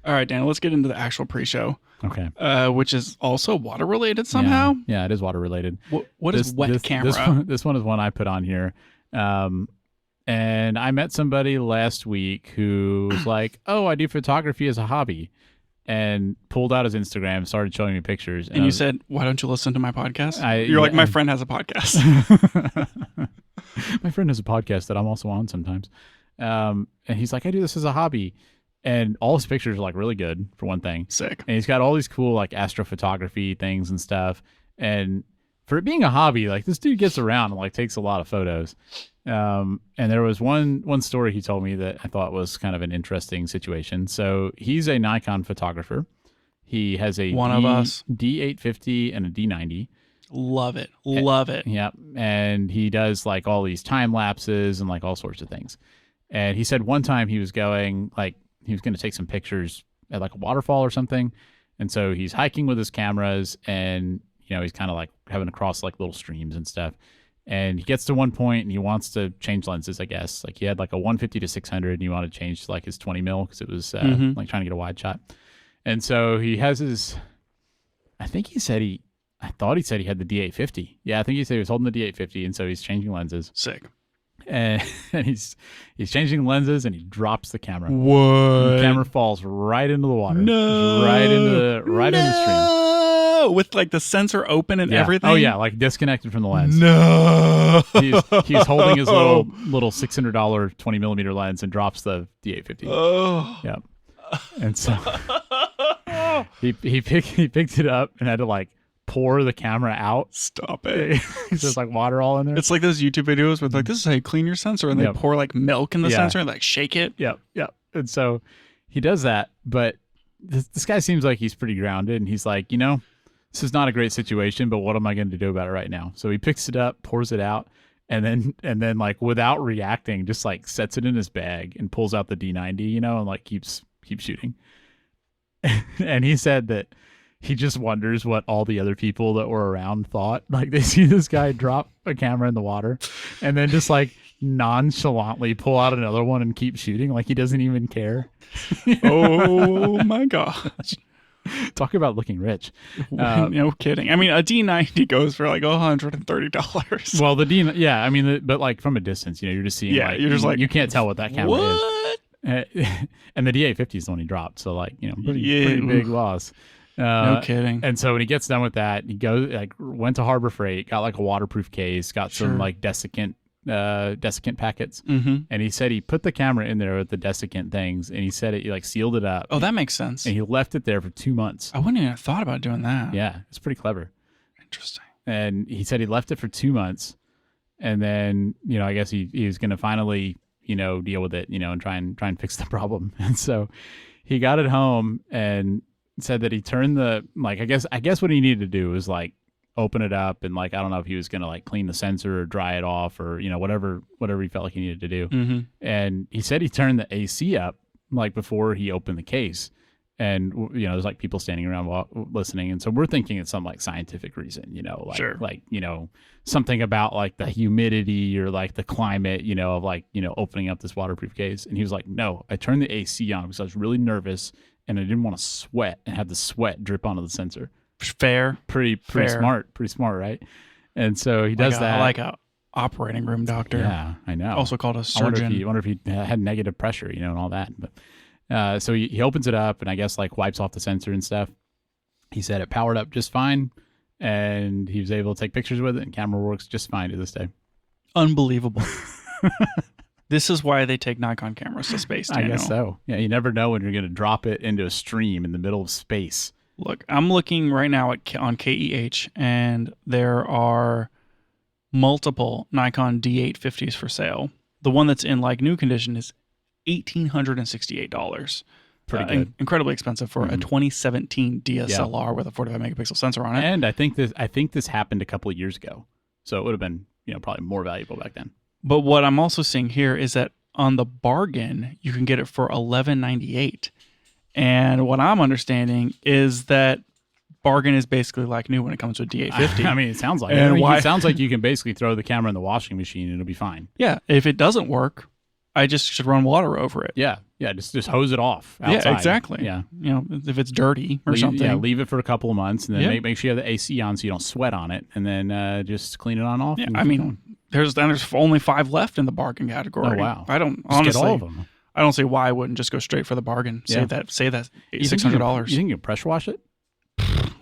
All right, Dan, let's get into the actual pre-show, Okay. which is also water related somehow. Yeah, it is water related. What is wet camera? This one is one I put on here. And I met somebody last week who was like, "Oh, I do photography as a hobby," and pulled out his Instagram, started showing me pictures. And you said, "Why don't you listen to my podcast?" My friend has a podcast. My friend has a podcast that I'm also on sometimes. And he's like, "I do this as a hobby." And all his pictures are like really good, for one thing. Sick. And he's got all these cool like astrophotography things and stuff. And for it being a hobby, like this dude gets around and like takes a lot of photos. And there was one story he told me that I thought was kind of an interesting situation. So he's a Nikon photographer. He has a D850 and a D90. Love it. Yeah. And he does like all these time lapses and like all sorts of things. And he said one time he was going like, he was going to take some pictures at like a waterfall or something. And so he's hiking with his cameras and, you know, he's kind of like having to cross like little streams and stuff. And he gets to one point and he wants to change lenses, I guess. Like he had like a 150 to 600 and he wanted to change to like his 20 mil because it was like trying to get a wide shot. And so he has his, I thought he said he had the D850. Yeah, I think he said he was holding the D850 and so he's changing lenses. Sick. And he's changing lenses and he drops the camera. What? The camera falls right into the water. No. Right into the stream. With like the sensor open and everything. Oh yeah, like disconnected from the lens. No. He's holding his little $600 20mm lens and drops the D850. Oh. Yep. And so he picked it up and had to like pour the camera out. Stop it. It's just like water all in there. It's like those YouTube videos with like, this is how you clean your sensor, and they pour like milk in the sensor and like shake it. Yep. And so he does that, but this guy seems like he's pretty grounded, and he's like, you know, this is not a great situation, but what am I going to do about it right now? So he picks it up, pours it out, and then like without reacting, just like sets it in his bag and pulls out the D90, you know, and like keeps shooting. And he said that he just wonders what all the other people that were around thought. Like they see this guy drop a camera in the water and then just like nonchalantly pull out another one and keep shooting like he doesn't even care. Oh my gosh. Talk about looking rich. No kidding. I mean, a D90 goes for like $130. Well, I mean, but like from a distance, you know, you're just seeing you're just like, you can't tell what that camera is. And the D850 is the one he dropped. So like, you know, pretty big loss. No kidding. And so when he gets done with that, he goes went to Harbor Freight, got like a waterproof case, got some like desiccant packets, and he said he put the camera in there with the desiccant things, and he said he like sealed it up. Oh, that makes sense. And he left it there for 2 months. I wouldn't even have thought about doing that. Yeah, it's pretty clever. Interesting. And he said he left it for 2 months, and then you know I guess he was going to finally deal with it, and try and fix the problem. And so he got it home and said that he turned the I guess what he needed to do was like open it up and like I don't know if he was gonna like clean the sensor or dry it off or whatever he felt like he needed to do. And he said he turned the AC up like before he opened the case, and there's like people standing around listening, and so we're thinking it's some like scientific reason, something about like the humidity or like the climate, of like opening up this waterproof case. And he was like, no, I turned the AC on because I was really nervous and I didn't want to sweat and have the sweat drip onto the sensor. Fair. Pretty smart, right? And so he does that. Like a operating room doctor. Yeah, I know. Also called a surgeon. I wonder if he had negative pressure, and all that. But so he opens it up and I guess like wipes off the sensor and stuff. He said it powered up just fine, and he was able to take pictures with it, and camera works just fine to this day. Unbelievable. This is why they take Nikon cameras to space, Daniel. I guess so. Yeah, you never know when you're going to drop it into a stream in the middle of space. Look, I'm looking right now on KEH, and there are multiple Nikon D850s for sale. The one that's in like new condition is $1,868. Pretty good. Incredibly expensive for a 2017 DSLR with a 45 megapixel sensor on it. And I think this happened a couple of years ago, so it would have been probably more valuable back then. But what I'm also seeing here is that on the bargain, you can get it for $1,198. And what I'm understanding is that bargain is basically like new when it comes to a D850. I mean, it sounds like it. It sounds like you can basically throw the camera in the washing machine and it'll be fine. Yeah. If it doesn't work, I just should run water over it. Yeah. Yeah, just hose it off outside. Yeah, exactly. Yeah. You know, if it's dirty or something. Yeah, leave it for a couple of months, and then Yeah. make sure you have the AC on so you don't sweat on it, and then just clean it on off. Yeah, and I keep mean, going. there's only 5 left in the bargain category. Oh, wow. I don't Just honestly. get all of them. I don't see why I wouldn't just go straight for the bargain. Yeah. Save that You think $600. You think you can pressure wash it?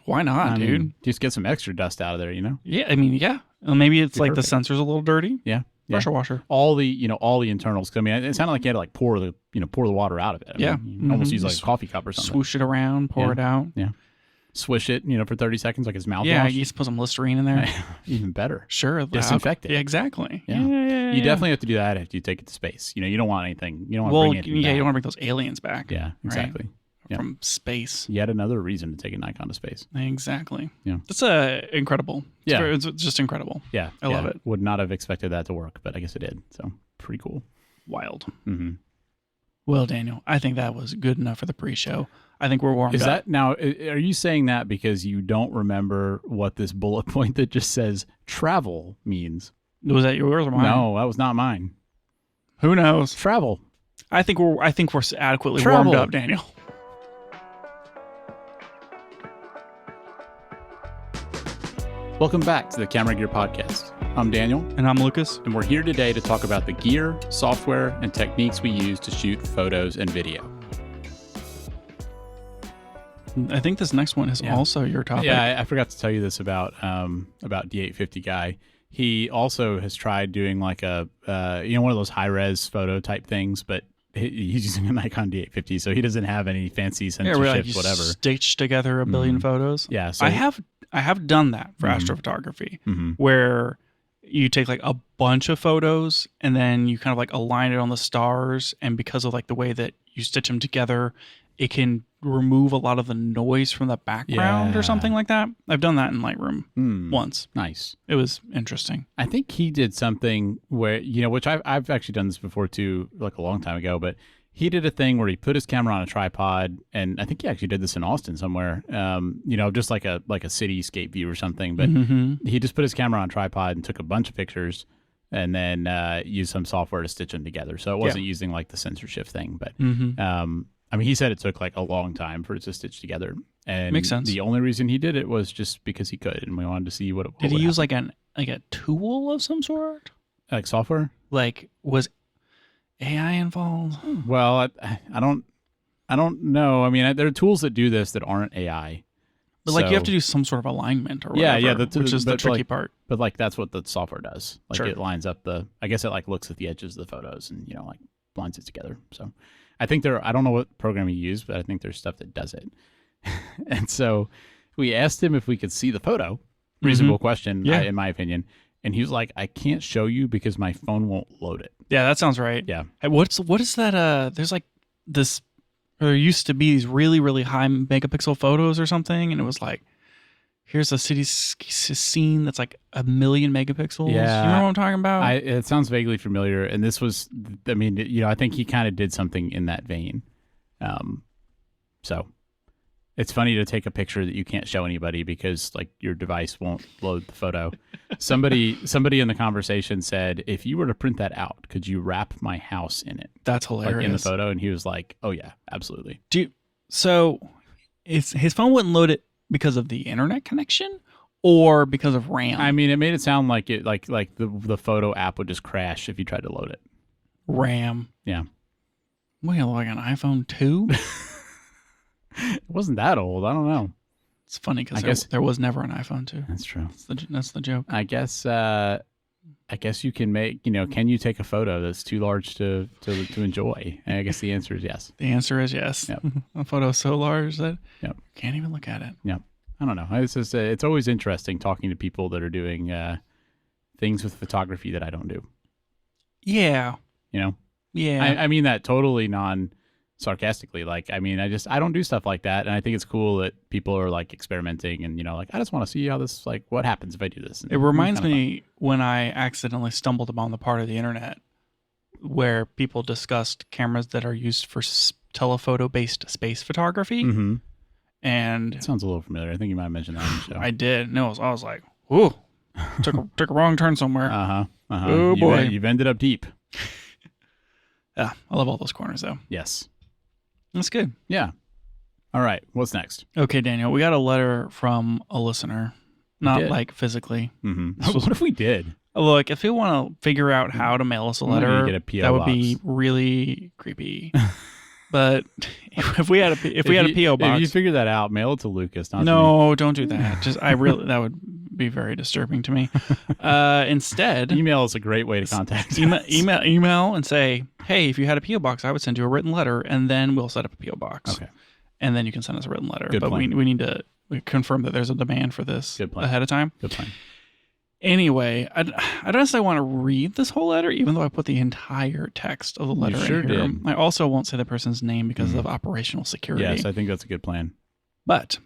Why not, I dude? mean, just get some extra dust out of there, you know? Yeah, I mean, yeah. Well, maybe it's Be like perfect. the sensor's a little dirty. Yeah. Yeah. Pressure washer. All the internals. 'Cause I mean, it sounded like you had to like pour the water out of it. I Yeah. mean, you almost Mhm. use like a coffee cup or something. Swoosh it around, pour it out. Swish it, for 30 seconds, like his mouthwash. Yeah, you just put some Listerine in there. Even better. Sure. Disinfect it. Yeah, exactly. Yeah. You definitely have to do that after you take it to space. You don't want anything. You don't want to bring anything yeah, back. you don't want to bring those aliens back. Yeah, exactly. Yeah. From space. Yet another reason to take a Nikon to space. Exactly. Yeah. That's incredible. It's just incredible. Yeah. I love it. Would not have expected that to work, but I guess it did. So pretty cool. Wild. Mm-hmm. Well, Daniel, I think that was good enough for the pre-show. I think we're warmed Is up. that now? Are you saying that because you don't remember what this bullet point that just says travel means? Was that yours or mine? No, that was not mine. Who knows? Travel. I think we're adequately Travel. warmed up, Daniel. Welcome back to the Camera Gear Podcast. I'm Daniel, And I'm Lucas. and we're here today to talk about the gear, software, and techniques we use to shoot photos and video. I think this next one is also your topic. Yeah, I forgot to tell you this about D850 guy. He also has tried doing like a one of those high res photo type things, but he's using a Nikon D850, so he doesn't have any fancy censorship, where, like, you whatever. stitch together a billion photos. Yeah, so I have done that for astrophotography, Mhm. where you take like a bunch of photos and then you kind of like align it on the stars, and because of like the way that you stitch them together, it can remove a lot of the noise from the background Yeah. or something like that. I've done that in Lightroom once. Nice. It was interesting. I think he did something where, which I've actually done this before too, like a long time ago, but he did a thing where he put his camera on a tripod, and I think he actually did this in Austin somewhere, just like a cityscape view or something, but he just put his camera on a tripod and took a bunch of pictures and then used some software to stitch them together. So it wasn't using like the censorship thing, but I mean, he said it took like a long time for it to stitch together. And Makes sense. The only reason he did it was just because he could, and we wanted to see what Did he would use happen. like a tool of some sort? Like software? Like, was AI involved? Well, I don't know. I mean, there are tools that do this that aren't AI. But like, you have So- to do some sort of alignment or Yeah, whatever, yeah, which is the but, tricky like, part. But like that's what the software does. Like Sure. it lines up I guess it like looks at the edges of the photos and like blinds it together. So I think I don't know what program he used, but I think there's stuff that does it. And so we asked him if we could see the photo. Reasonable question, Yeah. in my opinion. And he was like, I can't show you because my phone won't load it. Yeah, that sounds right. Yeah. Hey, what is that? There's like this. There used to be these really, really high megapixel photos or something, and it was like, here's a city scene that's like 1,000,000 megapixels. Yeah. You remember what I'm talking about? It sounds vaguely familiar. And this was, I mean, I think he kind of did something in that vein. So it's funny to take a picture that you can't show anybody because like your device won't load the photo. Somebody in the conversation said, if you were to print that out, could you wrap my house in it? That's hilarious. Like in the photo. And he was like, oh yeah, absolutely. So his phone wouldn't load it because of the internet connection or because of RAM? I mean, it made it sound like it, like the photo app would just crash if you tried to load it. RAM. Yeah. Wait, like an iPhone 2? It wasn't that old. I don't know. It's funny because there was never an iPhone 2. That's true. That's the joke. I guess you can make, can you take a photo that's too large to enjoy? And I guess the answer is yes. The answer is yes. Yep. A photo so large that Yep. you can't even look at it. Yeah. I don't know. It's always interesting talking to people that are doing things with photography that I don't do. Yeah. Yeah. I mean that totally sarcastically. Like, I mean, I don't do stuff like that. And I think it's cool that people are like experimenting and, like, I just want to see how this, like, what happens if I do this. And It reminds me when I accidentally stumbled upon the part of the internet where people discussed cameras that are used for telephoto-based space photography. Mm-hmm. And It sounds a little familiar. I think you might have mentioned that on the show. I did. No, I was like, ooh, took a wrong turn somewhere. Uh-huh. Oh, boy. You've ended up deep. Yeah, I love all those corners though. Yes. That's good. Yeah. All right. What's next? Okay, Daniel, we got a letter from a listener, not did? like physically. Mm-hmm. What if we did? Look, if you want to figure out how to mail us a We might need to letter, get a PO that would box. be really creepy. But if we had a PO box, if you figure that out, mail it to Lucas. Not to me. no, don't do that. That would be very disturbing to me. Instead, Email is a great way to contact us. email and say, hey, if you had a PO box, I would send you a written letter, and then we'll set up a PO box. Okay. And then you can send us a written letter. Good but plan. we need to confirm that there's a demand for this Good plan. ahead of time. Good plan. Anyway, I don't necessarily want to read this whole letter, even though I put the entire text of the letter sure in here. did. I also won't say the person's name because of operational security. Yes, I think that's a good plan. But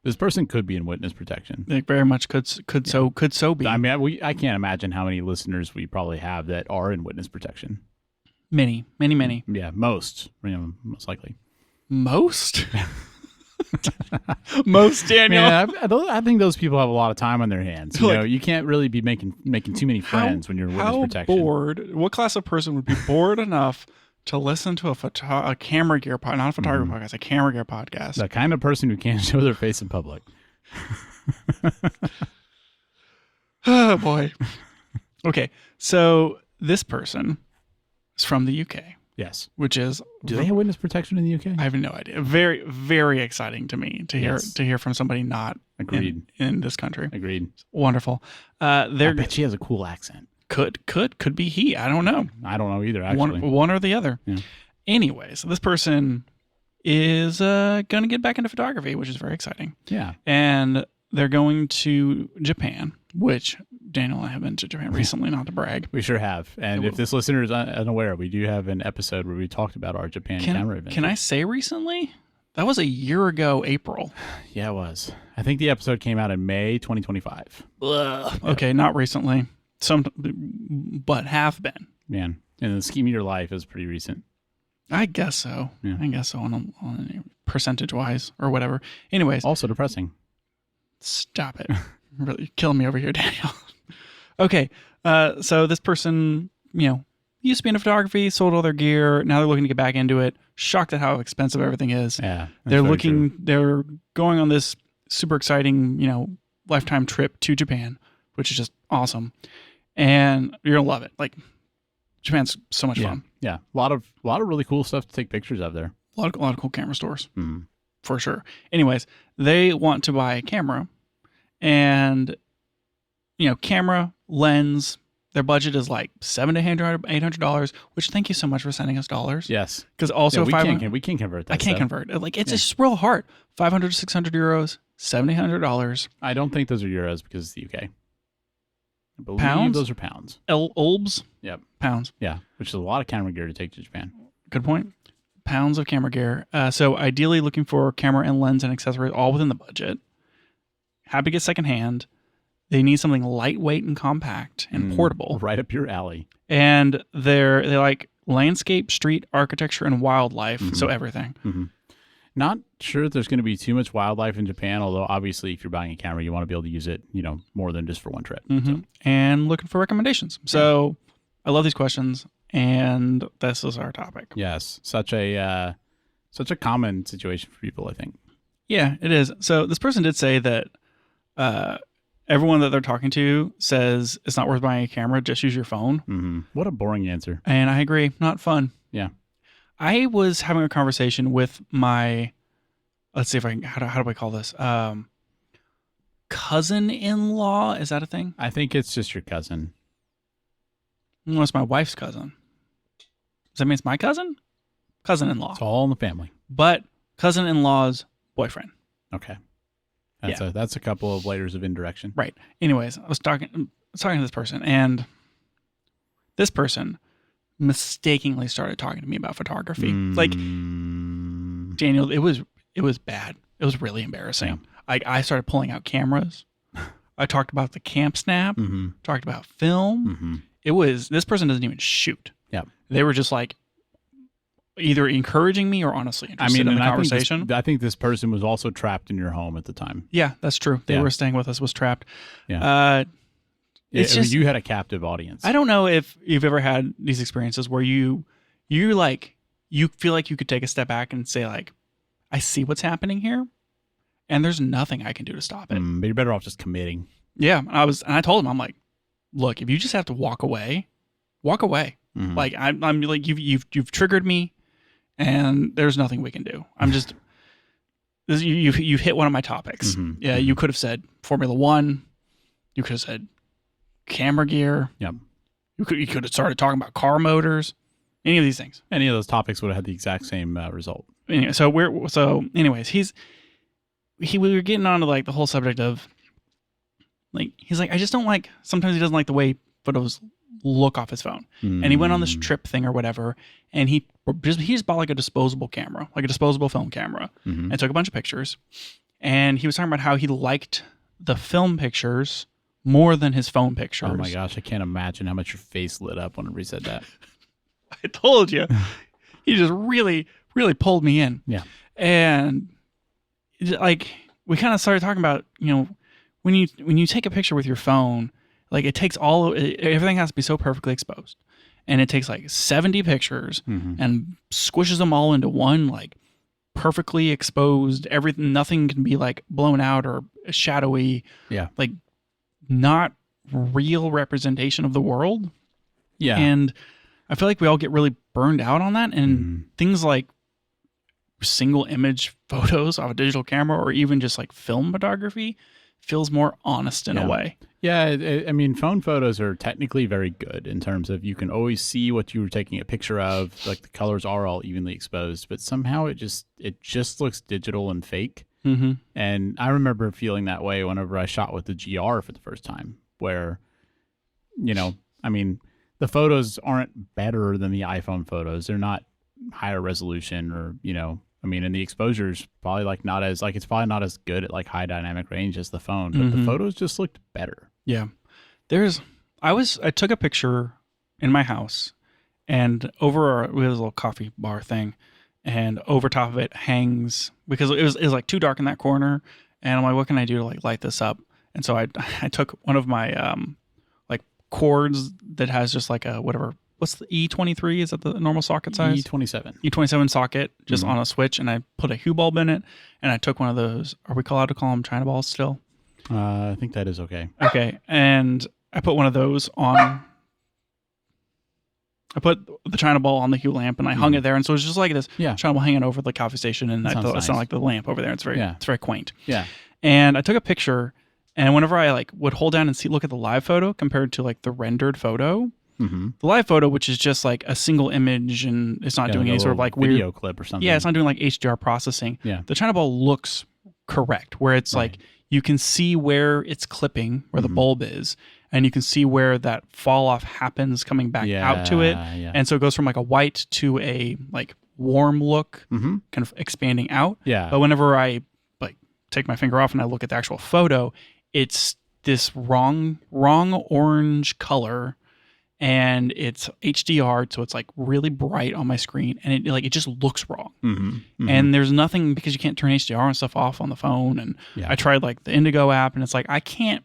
This person could be in witness protection. it very much could so be. I mean, I can't imagine how many listeners we probably have that are in witness protection. Many. Yeah, most likely. Most? Most, Daniel. Yeah, I think those people have a lot of time on their hands. You Like- know, you can't really be making too many friends when you're in witness protection. Bored? What class of person would be bored enough to listen to a camera gear podcast, not a photography podcast, a camera gear podcast? The kind of person who can't show their face in public. Oh boy. Okay, so this person is from the UK, Yes. which is Do they have witness protection in the UK? I have no idea. Very, very exciting to me to hear Yes. from somebody not Agreed. in this country. Agreed. Wonderful. I There bet she has a cool accent. could be he. I don't know. I don't know either, actually. One or the other. Yeah. Anyway, so this person is going to get back into photography, which is very exciting. Yeah. And they're going to Japan, which Daniel and I have been to Japan recently, not to brag. We sure have. And if this listener is unaware, we do have an episode where we talked about our Japan camera adventure. Can I say recently? That was a year ago, April. Yeah, it was. I think the episode came out in May 2025. Ugh. Okay, not recently. But have been. Man. And the scheme of your life is pretty recent. I guess so. Yeah. I guess so on percentage wise or whatever. Anyways, Also depressing. stop it. Really killing me over here, Daniel. Okay. So this person, used to be into photography, sold all their gear. Now they're looking to get back into it. Shocked at how expensive everything is. Yeah. They're going on this super exciting, lifetime trip to Japan, which is just awesome. And you're going to love it. Like, Japan's so much fun. Yeah. A lot of really cool stuff to take pictures of there. A lot of cool camera stores, Mm. for sure. Anyways, they want to buy a camera, and camera, lens. Their budget is like $700 to $800. Which, thank you so much for sending us dollars. Yes. Because also we can't convert that. I can't stuff. convert. Like, it's just real hard. 500 to 600 euros, $700. I don't think those are euros because it's the UK. I believe Pounds? those are pounds. Ulbs. Yep. Pounds. Yeah, which is a lot of camera gear to take to Japan. Good point. Pounds of camera gear. So ideally looking for camera and lens and accessories all within the budget. Happy to get secondhand. They need something lightweight and compact and portable. Right up your alley. And they like landscape, street, architecture, and wildlife. So everything. Mm-hmm. Not sure if there's going to be too much wildlife in Japan, although obviously if you're buying a camera, you want to be able to use it, more than just for one trip. So, And looking for recommendations. So I love these questions, and this is our topic. yes, such a common situation for people, I think. Yeah, it is. So this person did say that everyone that they're talking to says it's not worth buying a camera, just use your phone. Mm-hmm. What a boring answer. And I agree, not fun. Yeah. I was having a conversation with my, let's see if I can, how do I call this? Cousin-in-law, is that a thing? I think it's just your cousin. No, it's my wife's cousin. Does that mean it's my cousin? Cousin-in-law. It's all in the family. But cousin-in-law's boyfriend. Okay. That's a couple of layers of indirection. Right. Anyways, I was talking to this person, and this person mistakenly started talking to me about photography. Like, Daniel, it was bad. It was really embarrassing. Yeah. I started pulling out cameras. I talked about the camp snap. Talked about film. This person doesn't even shoot. Yeah. They were just like either encouraging me or honestly interested in the conversation. I think this person was also trapped in your home at the time. Yeah, that's true. They were staying with us, was trapped. Yeah. It's just, you had a captive audience. I don't know if you've ever had these experiences where you you like, you feel like you could take a step back and say like, I see what's happening here, and there's nothing I can do to stop it. But you're better off just committing. Yeah, and I told him, I'm like, look, if you just have to walk away, walk away. Mhm. Like I'm like you've triggered me, and there's nothing we can do. I'm just you've hit one of my topics. Mhm. Yeah, you could have said Formula One, you could have said camera gear. Yep. You could have started talking about car motors, any of these things. Any of those topics would have had the exact same result. Anyway, anyways, we were getting onto like the whole subject of like, he's like, I just don't like, sometimes he doesn't like the way photos look off his phone. And he went on this trip thing or whatever, and he just bought like a disposable camera, like a disposable film camera, and took a bunch of pictures. And he was talking about how he liked the film pictures more than his phone pictures. Oh my gosh, I can't imagine how much your face lit up whenever he said that. I told you. He just really, really pulled me in. Yeah. And like, we kind of started talking about, when you take a picture with your phone, like it takes everything has to be so perfectly exposed. And it takes like 70 pictures and squishes them all into one, like perfectly exposed, everything, nothing can be like blown out or shadowy. Yeah. Like not real representation of the world. Yeah. And I feel like we all get really burned out on that. And things like single image photos off a digital camera or even just like film photography feels more honest in a way. Yeah, I mean, phone photos are technically very good in terms of you can always see what you were taking a picture of. Like the colors are all evenly exposed, but somehow it just looks digital and fake. And I remember feeling that way whenever I shot with the GR for the first time, where, I mean, the photos aren't better than the iPhone photos. They're not higher resolution or, and the exposure's probably it's probably not as good at like high dynamic range as the phone, but the photos just looked better. Yeah. I took a picture in my house, and we had a little coffee bar thing, and over top of it hangs, because it was like too dark in that corner, and I'm like, what can I do to like light this up? And so I took one of my like cords that has just like a whatever. What's the E23? Is that the normal socket size? E27 socket, just on a switch, and I put a Hue bulb in it, and I took one of those. Are we allowed to call them China balls still? I think that is okay. Okay, and I put one of those on. I put the China ball on the Hue lamp, and I hung it there, and so it's just like this China ball hanging over the coffee station, and I thought it's not like the lamp over there. It's very quaint. Yeah. And I took a picture, and whenever I like would hold down and look at the live photo compared to like the rendered photo. The live photo, which is just like a single image and it's not doing any sort of like video weird clip or something. Yeah, it's not doing like HDR processing. Yeah. The China ball looks correct, where it's like you can see where it's clipping, where the bulb is, and you can see where that fall off happens coming back out to it. Yeah. And so it goes from like a white to a like warm look, kind of expanding out. Yeah. But whenever I like take my finger off and I look at the actual photo, it's this wrong orange color. And it's HDR, so it's like really bright on my screen, and it just looks wrong. And there's nothing, because you can't turn HDR and stuff off on the phone. And I tried like the Indigo app, and it's like I can't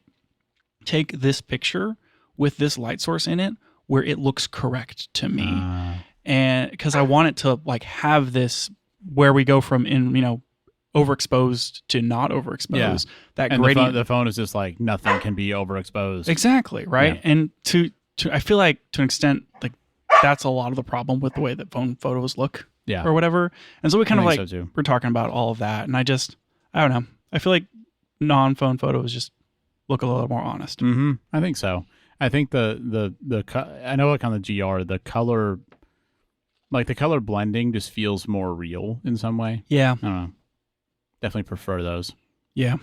take this picture with this light source in it where it looks correct to me, and because I want it to like have this where we go from overexposed to not overexposed. That and gradient. The phone is just like nothing can be overexposed. Exactly right, and I feel like to an extent, like that's a lot of the problem with the way that phone photos look, or whatever. And so we kind of like we're talking about all of that, and I don't know. I feel like non-phone photos just look a little more honest. I think so. I think I know like on the GR, the color, like the color blending just feels more real in some way. Yeah, I don't know. Definitely prefer those. Yeah.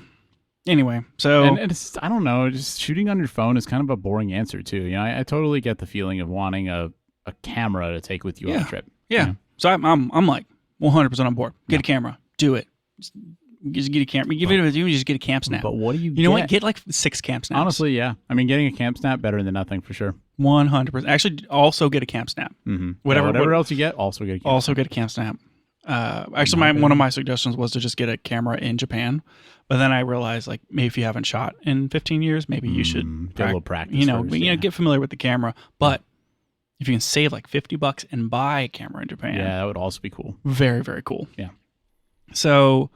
Anyway, so and it's, I don't know, just shooting on your phone is kind of a boring answer too. I totally get the feeling of wanting a camera to take with you on a trip. Yeah. So I'm like 100% on board. Get a camera. Do it. Just get a camera. You just get a camp snap. But what do you know what? Get like 6 camp snaps. Honestly, yeah. I mean, getting a camp snap better than nothing for sure. 100%. Actually, also get a camp snap. Whatever else you get, also get a camp snap. Get a camp snap. Actually, one of my suggestions was to just get a camera in Japan, but then I realized like maybe if you haven't shot in 15 years, maybe you should get a little practice. Get familiar with the camera. But if you can save like $50 and buy a camera in Japan, Yeah, that would also be cool. very, very cool. Yeah. So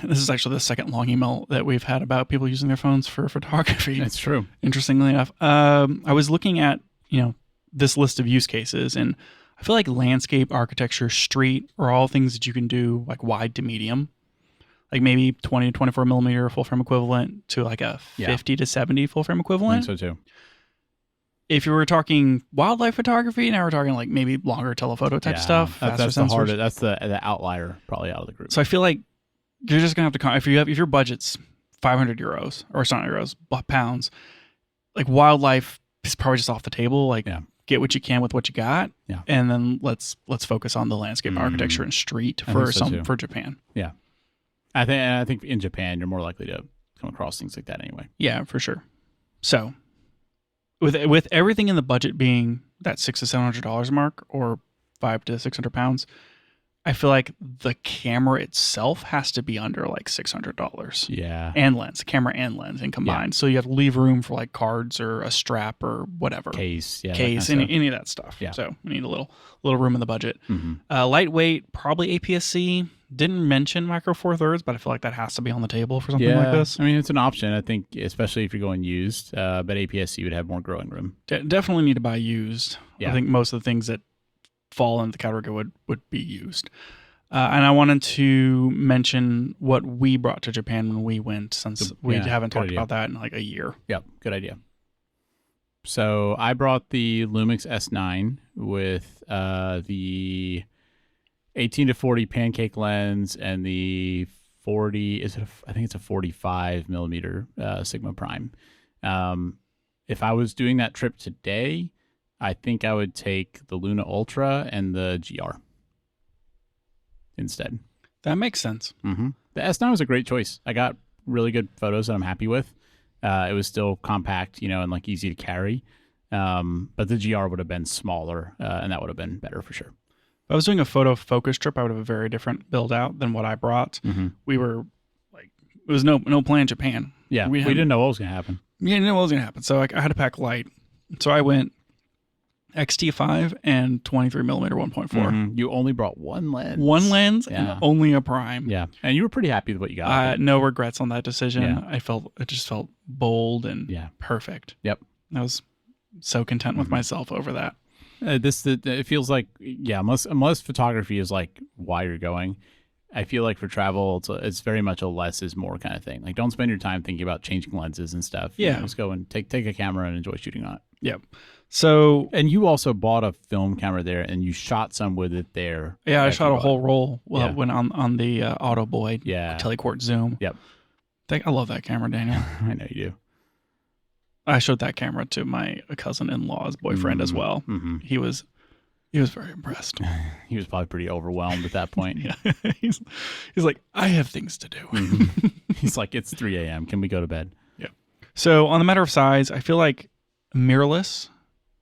this is actually the second long email that we've had about people using their phones for photography. It's true. Interestingly enough, I was looking at, this list of use cases, and I feel like landscape, architecture, street are all things that you can do like wide to medium, like maybe 20 to 24 millimeter full frame equivalent to like a 50 to 70 full frame I equivalent. think so too. If you were talking wildlife photography, now we're talking like maybe longer telephoto type stuff. That's the hardest. That's the outlier probably out of the group. So I feel like you're just gonna have to if your budget's 500 euros, or it's not euros, but pounds, like wildlife is probably just off the table. Like get what you can with what you got, and then let's focus on the landscape, architecture, and street for Japan. Yeah, I think in Japan you're more likely to come across things like that anyway. Yeah, for sure. So with everything in the budget being that $600 to $700 mark, or £500 to £600, I feel like the camera itself has to be under like $600. Yeah. And lens, camera and lens and combined. So you have to leave room for like cards or a strap or whatever. Case, any of that stuff. Yeah. So we need a little room in the budget. Lightweight, probably APS-C. Didn't mention micro four thirds, but I feel like that has to be on the table for something like this. I mean, it's an option, I think, especially if you're going used. But APS-C would have more growing room. Definitely need to buy used. Yeah. I think most of the things that fall into the category would be used. And I wanted to mention what we brought to Japan when we went, since we haven't talked about that in like a year. Yep, good idea. So I brought the Lumix S9 with the 18 to 40 pancake lens and the 40, I think it's a 45 millimeter Sigma Prime. If I was doing that trip today, I think I would take the Luna Ultra and the GR instead. That makes sense. The S9 was a great choice. I got really good photos that I'm happy with. It was still compact, and like easy to carry. But the GR would have been smaller, and that would have been better for sure. If I was doing a photo focus trip, I would have a very different build out than what I brought. We were like, it was no plan Japan. Yeah, we didn't know what was going to happen. Yeah, didn't know what was going to happen. So I had to pack light. So I went XT5 and 23 millimeter 1.4. You only brought one lens. One lens and only a prime. Yeah, and you were pretty happy with what you got. No regrets on that decision. Yeah. It just felt bold and perfect. Yep. I was so content with myself over that. It feels like, unless photography is like why you're going, I feel like for travel, it's very much a less is more kind of thing. Like, don't spend your time thinking about changing lenses and stuff. Yeah. Just go and take a camera and enjoy shooting on it. Yep. So, and you also bought a film camera there, and you shot some with it there. Yeah, I shot a whole roll when on the Auto Boy Telequart Zoom. Yep. I love that camera, Daniel. I know you do. I showed that camera to my cousin-in-law's boyfriend as well. He was very impressed. He was probably pretty overwhelmed at that point. Yeah. He's like, I have things to do. He's like, it's 3 a.m. Can we go to bed? Yeah. So on the matter of size, I feel like mirrorless,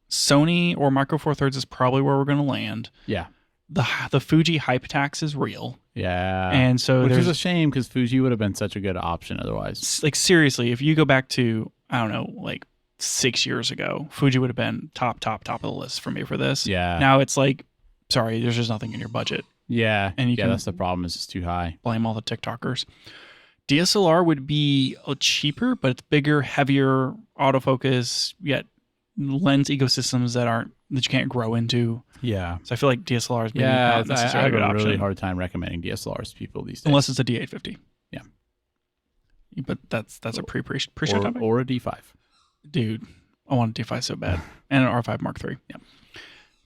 Sony or Micro Four Thirds is probably where we're going to land. Yeah. The Fuji hype tax is real. Yeah. And so which is a shame, because Fuji would have been such a good option otherwise. Like, seriously, if you go back to, I don't know, like 6 years ago, Fuji would have been top of the list for me for this. Yeah. Now it's like, sorry, there's just nothing in your budget. Yeah. And you can that's the problem, is it's too high. Blame all the TikTokers. DSLR would be cheaper, but it's bigger, heavier, autofocus, yet lens ecosystems that you can't grow into. Yeah. So I feel like DSLR is maybe not necessarily I a good have option. a really hard time recommending DSLRs to people these days. Unless it's a D850. Yeah. But that's a pre-shot topic. Or a D5. Dude, I want a D5 so bad. And an R5 Mark III. Yeah.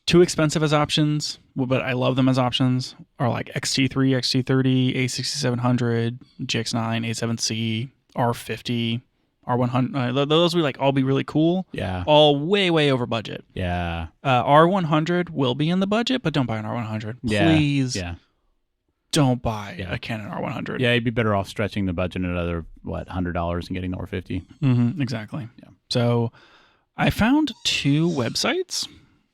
Too expensive as options, but I love them as options, are like XT3, XT30, A6700, GX9, A7C, R50, R100. Those would all be really cool. Yeah. All way over budget. Yeah. R100 will be in the budget, but don't buy an R100. Please. Yeah. Don't buy a Canon R100. Yeah, you'd be better off stretching the budget another, $100 and getting the R50. Exactly. Yeah. So I found 2 websites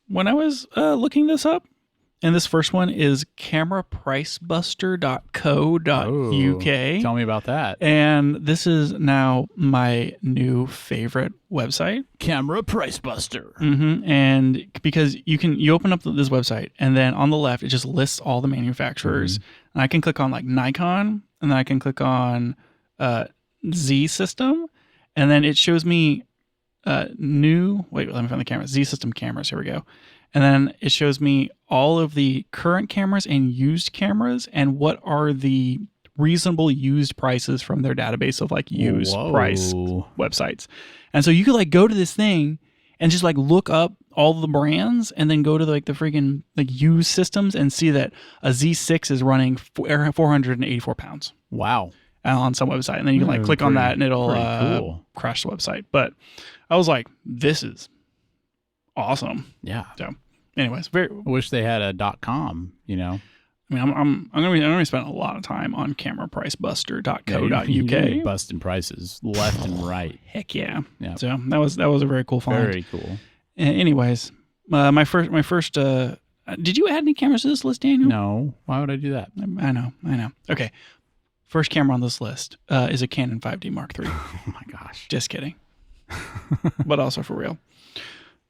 when I was looking this up, And this first one is camerapricebuster.co.uk. Tell me about that. And this is now my new favorite website. Camera Price Buster. And because you open up this website, and then on the left, it just lists all the manufacturers. And I can click on like Nikon, and then I can click on Z System, and then it shows me let me find the camera. Z System cameras. Here we go. And then it shows me all of the current cameras and used cameras and what are the reasonable used prices from their database of like used price websites. And so you could like go to this thing and just like look up all the brands and then go to like the freaking like used systems and see that a Z6 is running 484 pounds. Wow. On some website. And then you can like click on that and it'll cool. crash the website. But I was like, this is awesome. Yeah. So anyways, I wish they had a .com, you know. I mean, I'm gonna spend a lot of time on camerapricebuster.co.uk. You're busting prices left and right. Heck yeah. Yeah. So that was a very cool find. Very cool. Anyways, my first did you add any cameras to this list, Daniel? No. Why would I do that? I know. Okay. First camera on this list is a Canon 5D Mark III. Oh my gosh. Just kidding. But also for real.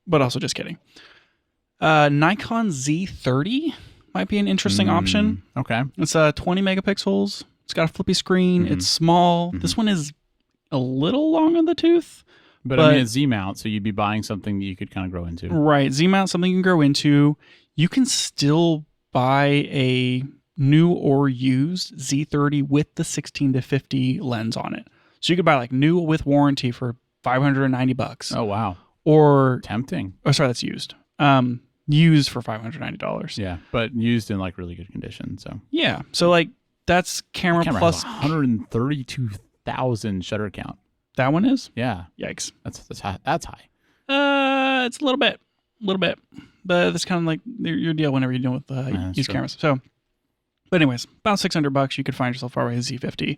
But also just kidding. Nikon Z30 might be an interesting option. Okay. It's 20 megapixels. It's got a flippy screen. It's small. This one is a little long on the tooth. But I mean, it's Z-mount, so you'd be buying something that you could kind of grow into. Right. Z-mount, something you can grow into. You can still buy a new or used Z30 with the 16-50 lens on it. So you could buy like new with warranty for $590. Oh, wow. Or tempting. Oh, sorry, that's used. Used for $590. Yeah, but used in like really good condition. So yeah, so like that's camera plus 132,000 shutter count. That one is. Yeah. Yikes. That's high. That's high. It's a little bit, but that's kind of like your deal whenever you're dealing with used cameras. So, but anyways, about $600, you could find yourself probably a Z50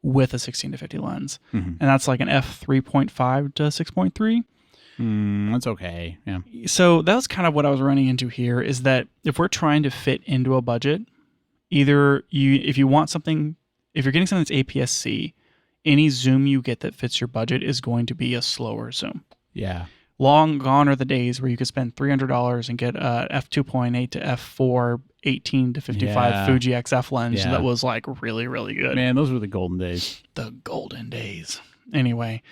with a 16-50 lens, and that's like an f3.5 to 6.3. That's okay. Yeah. So that was kind of what I was running into here is that if we're trying to fit into a budget, either if you're getting something that's APS-C, any zoom you get that fits your budget is going to be a slower zoom. Yeah. Long gone are the days where you could spend $300 and get a f2.8 to f4 18 to 55 Fuji XF lens that was like really, really good. Man, those were the golden days. The golden days. Anyway,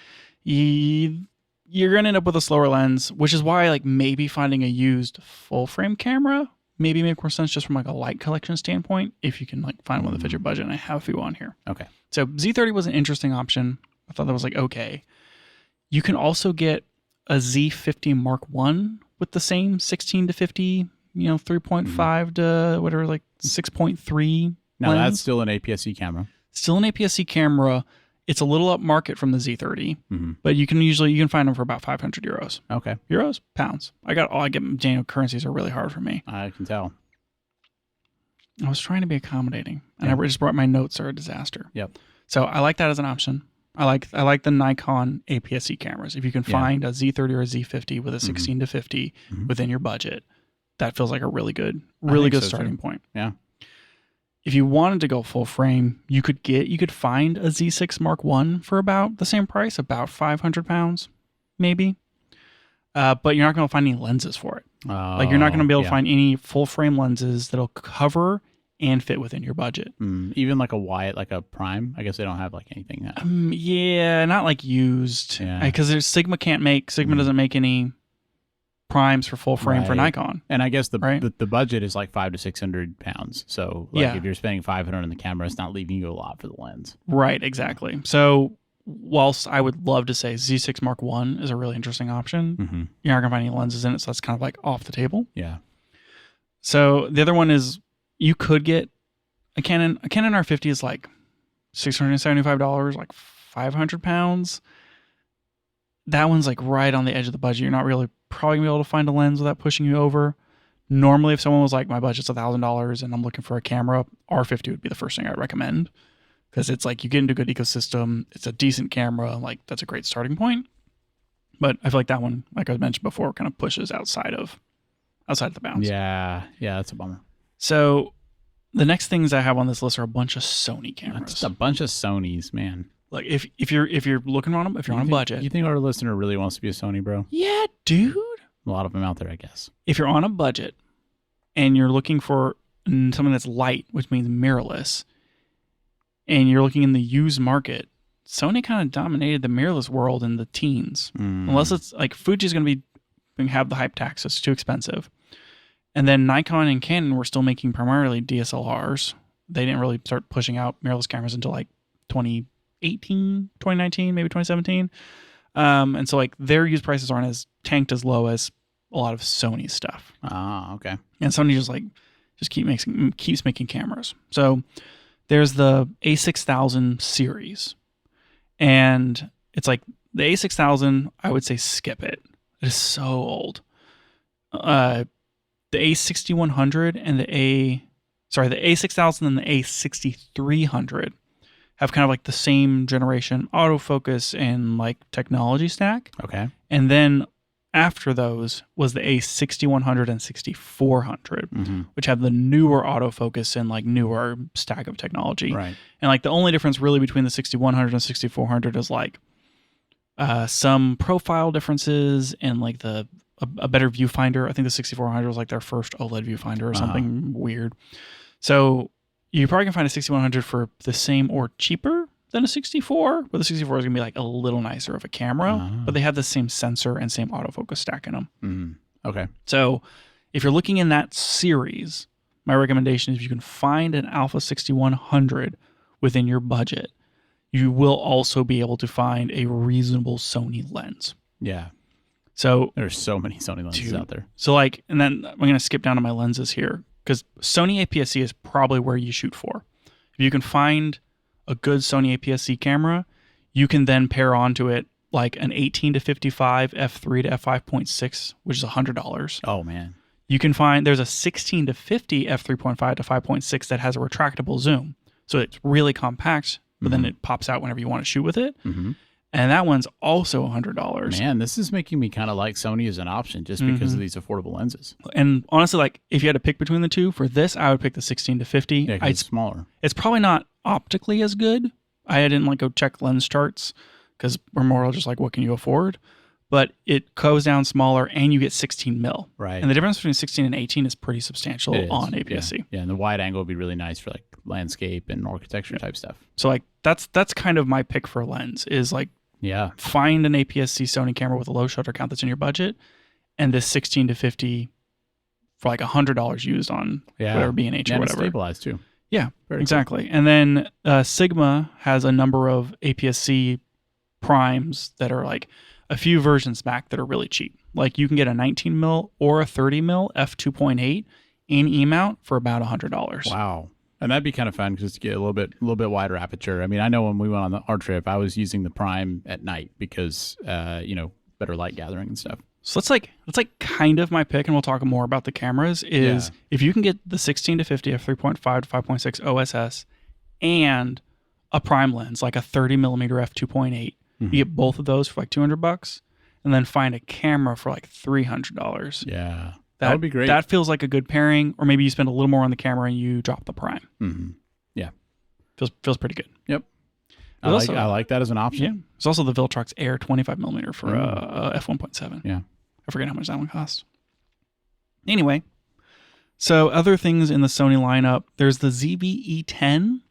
you're going to end up with a slower lens, which is why like maybe finding a used full frame camera maybe make more sense just from like a light collection standpoint if you can like find one that fits your budget. And I have a few on here. Okay. So Z30 was an interesting option. I thought that was like okay. You can also get a Z50 Mark I with the same 16 to 50, 3.5 to whatever, like 6.3. Now lens. that's still an APS-C camera. Still an APS-C camera. It's a little up market from the Z30, but you can find them for about 500 euros. Okay. Euros? Pounds. I get Daniel, currencies are really hard for me. I can tell. I was trying to be accommodating, and I just brought my notes are a disaster. Yep. So I like that as an option. I like the Nikon APS-C cameras. If you can find a Z30 or a Z50 with a 16 to 50 within your budget, that feels like a really good starting point. Yeah. If you wanted to go full frame, you could find a Z6 Mark I for about the same price, about 500 pounds, maybe. But you're not going to find any lenses for it. Like you're not going to be able to find any full frame lenses that'll cover and fit within your budget. Even like a Wyatt, like a Prime. I guess they don't have like anything that. Yeah, not like used. Yeah. Because Sigma doesn't make any primes for full frame for Nikon. And I guess the budget is like 500 to 600 pounds. So like if you're spending 500 on the camera, it's not leaving you a lot for the lens. Right, exactly. So whilst I would love to say Z6 Mark I is a really interesting option, you're not gonna find any lenses in it, so that's kind of like off the table. Yeah. So the other one is you could get a Canon R50 is like $675, like 500 pounds. That one's like right on the edge of the budget. You're not really probably gonna be able to find a lens without pushing you over. Normally, if someone was like, my budget's $1,000 and I'm looking for a camera, R50 would be the first thing I'd recommend because it's like you get into a good ecosystem. It's a decent camera. Like that's a great starting point. But I feel like that one, like I mentioned before, kind of pushes outside of outside the bounds. Yeah, that's a bummer. So the next things I have on this list are a bunch of Sony cameras. Just a bunch of Sonys, man. Like if you're looking on them, if you're on a budget, you think our listener really wants to be a Sony, bro? yeah, dude. A lot of them out there, I guess. If you're on a budget and you're looking for something that's light, which means mirrorless, and you're looking in the used market, Sony kind of dominated the mirrorless world in the teens. Unless it's like Fuji's going to have the hype tax, so it's too expensive. And then Nikon and Canon were still making primarily DSLRs. They didn't really start pushing out mirrorless cameras until like 2018, 2019, maybe 2017. And so like their used prices aren't as tanked as low as a lot of Sony stuff. Ah, okay. And Sony keeps making cameras. So there's the A6000 series. And it's like the A6000, I would say skip it. It is so old. The A6100 and the A6000 and the A6300 have kind of like the same generation autofocus and like technology stack. Okay. And then after those was the A6100 and 6400, which have the newer autofocus and like newer stack of technology. Right. And like the only difference really between the 6100 and 6400 is like some profile differences and like a better viewfinder. I think the 6400 was like their first OLED viewfinder or something weird. So you probably can find a 6100 for the same or cheaper than a 64, but the 64 is going to be like a little nicer of a camera, but they have the same sensor and same autofocus stack in them. Okay. So if you're looking in that series, my recommendation is if you can find an Alpha 6100 within your budget, you will also be able to find a reasonable Sony lens. Yeah. So there's so many Sony lenses out there. So like, and then I'm going to skip down to my lenses here because Sony APS-C is probably where you shoot for. If you can find a good Sony APS-C camera, you can then pair onto it like an 18 to 55 f3 to f5.6, which is $100. Oh man. You can find there's a 16 to 50 f3.5 to 5.6 that has a retractable zoom. So it's really compact, but then it pops out whenever you want to shoot with it. And that one's also $100. Man, this is making me kind of like Sony as an option just because of these affordable lenses. And honestly, like if you had to pick between the two, for this, I would pick the 16 to 50. Yeah, 'cause it's smaller. It's probably not optically as good. I didn't like go check lens charts because we're more just like, what can you afford? But it goes down smaller and you get 16 mil. Right. And the difference between 16 and 18 is pretty substantial on APS-C. Yeah, and the wide angle would be really nice for like landscape and architecture type stuff. So like that's kind of my pick for a lens is like, find an APS-C Sony camera with a low shutter count that's in your budget, and this 16 to 50 for like $100 used on whatever B&H or whatever. Stabilized too. Yeah, very exactly. Cool. And then Sigma has a number of APS-C primes that are like a few versions back that are really cheap. Like you can get a 19 mil or a 30 mil f2.8 in E-mount for about $100. Wow. And that'd be kind of fun just to get a little bit wider aperture. I mean, I know when we went on our trip, I was using the prime at night because, better light gathering and stuff. So that's like kind of my pick, and we'll talk more about the cameras, is if you can get the 16 to 50 f3.5 to 5.6 OSS and a prime lens, like a 30 millimeter f2.8, you get both of those for like $200 and then find a camera for like $300. Yeah. That would be great. That feels like a good pairing, or maybe you spend a little more on the camera and you drop the prime. Yeah. Feels pretty good. Yep. I like that as an option. Yeah. There's also the Viltrox Air 25 millimeter for f1.7. Yeah. I forget how much that one cost. Anyway, so other things in the Sony lineup, there's the ZV-E10.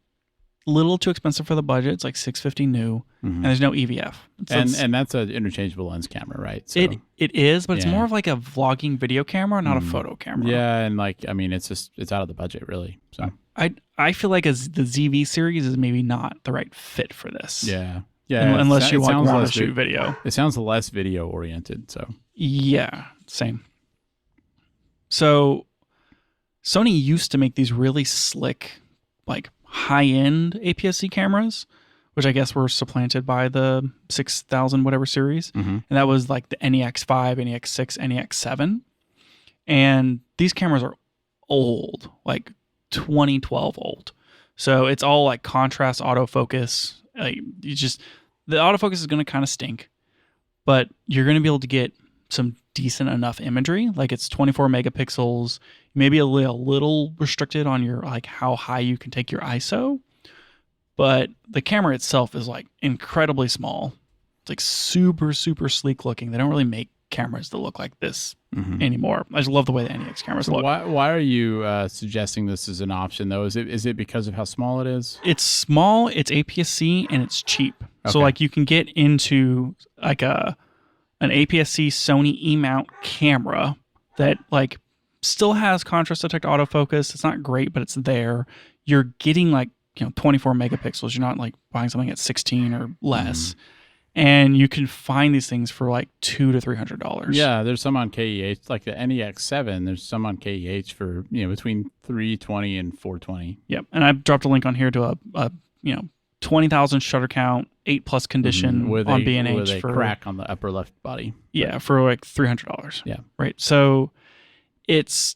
Little too expensive for the budget. It's like $650 new, and there's no EVF. And that's an interchangeable lens camera, right? So, it is, but it's more of like a vlogging video camera, not a photo camera. Yeah, and like I mean, it's out of the budget, really. So I feel like the ZV series is maybe not the right fit for this. Yeah. Unless you want to shoot video. It sounds less video oriented. So yeah, same. So Sony used to make these really slick, like high-end APS-C cameras, which I guess were supplanted by the 6000 whatever series. And that was like the NEX5, NEX6, NEX7. And these cameras are old, like 2012 old. So it's all like contrast autofocus. Like the autofocus is going to kind of stink, but you're going to be able to get some decent enough imagery. Like it's 24 megapixels, maybe a little restricted on your like how high you can take your ISO, but the camera itself is like incredibly small. It's like super, super sleek looking. They don't really make cameras that look like this anymore. I just love the way the NEX cameras look. Why are you suggesting this as an option though? Is it because of how small it is? It's small, it's APS-C, and it's cheap. Okay. So like you can get into like an APS-C Sony E-mount camera that like still has contrast detect autofocus. It's not great, but it's there. You're getting like 24 megapixels. You're not like buying something at 16 or less. And you can find these things for like $200 to $300. Yeah, there's some on KEH, like the NEX7. There's some on KEH for between $320 and $420. Yep, and I've dropped a link on here to a 20,000 shutter count, 8+ condition with on a, B&H with a for crack on the upper left body. Yeah, for like $300. Yeah, right. So it's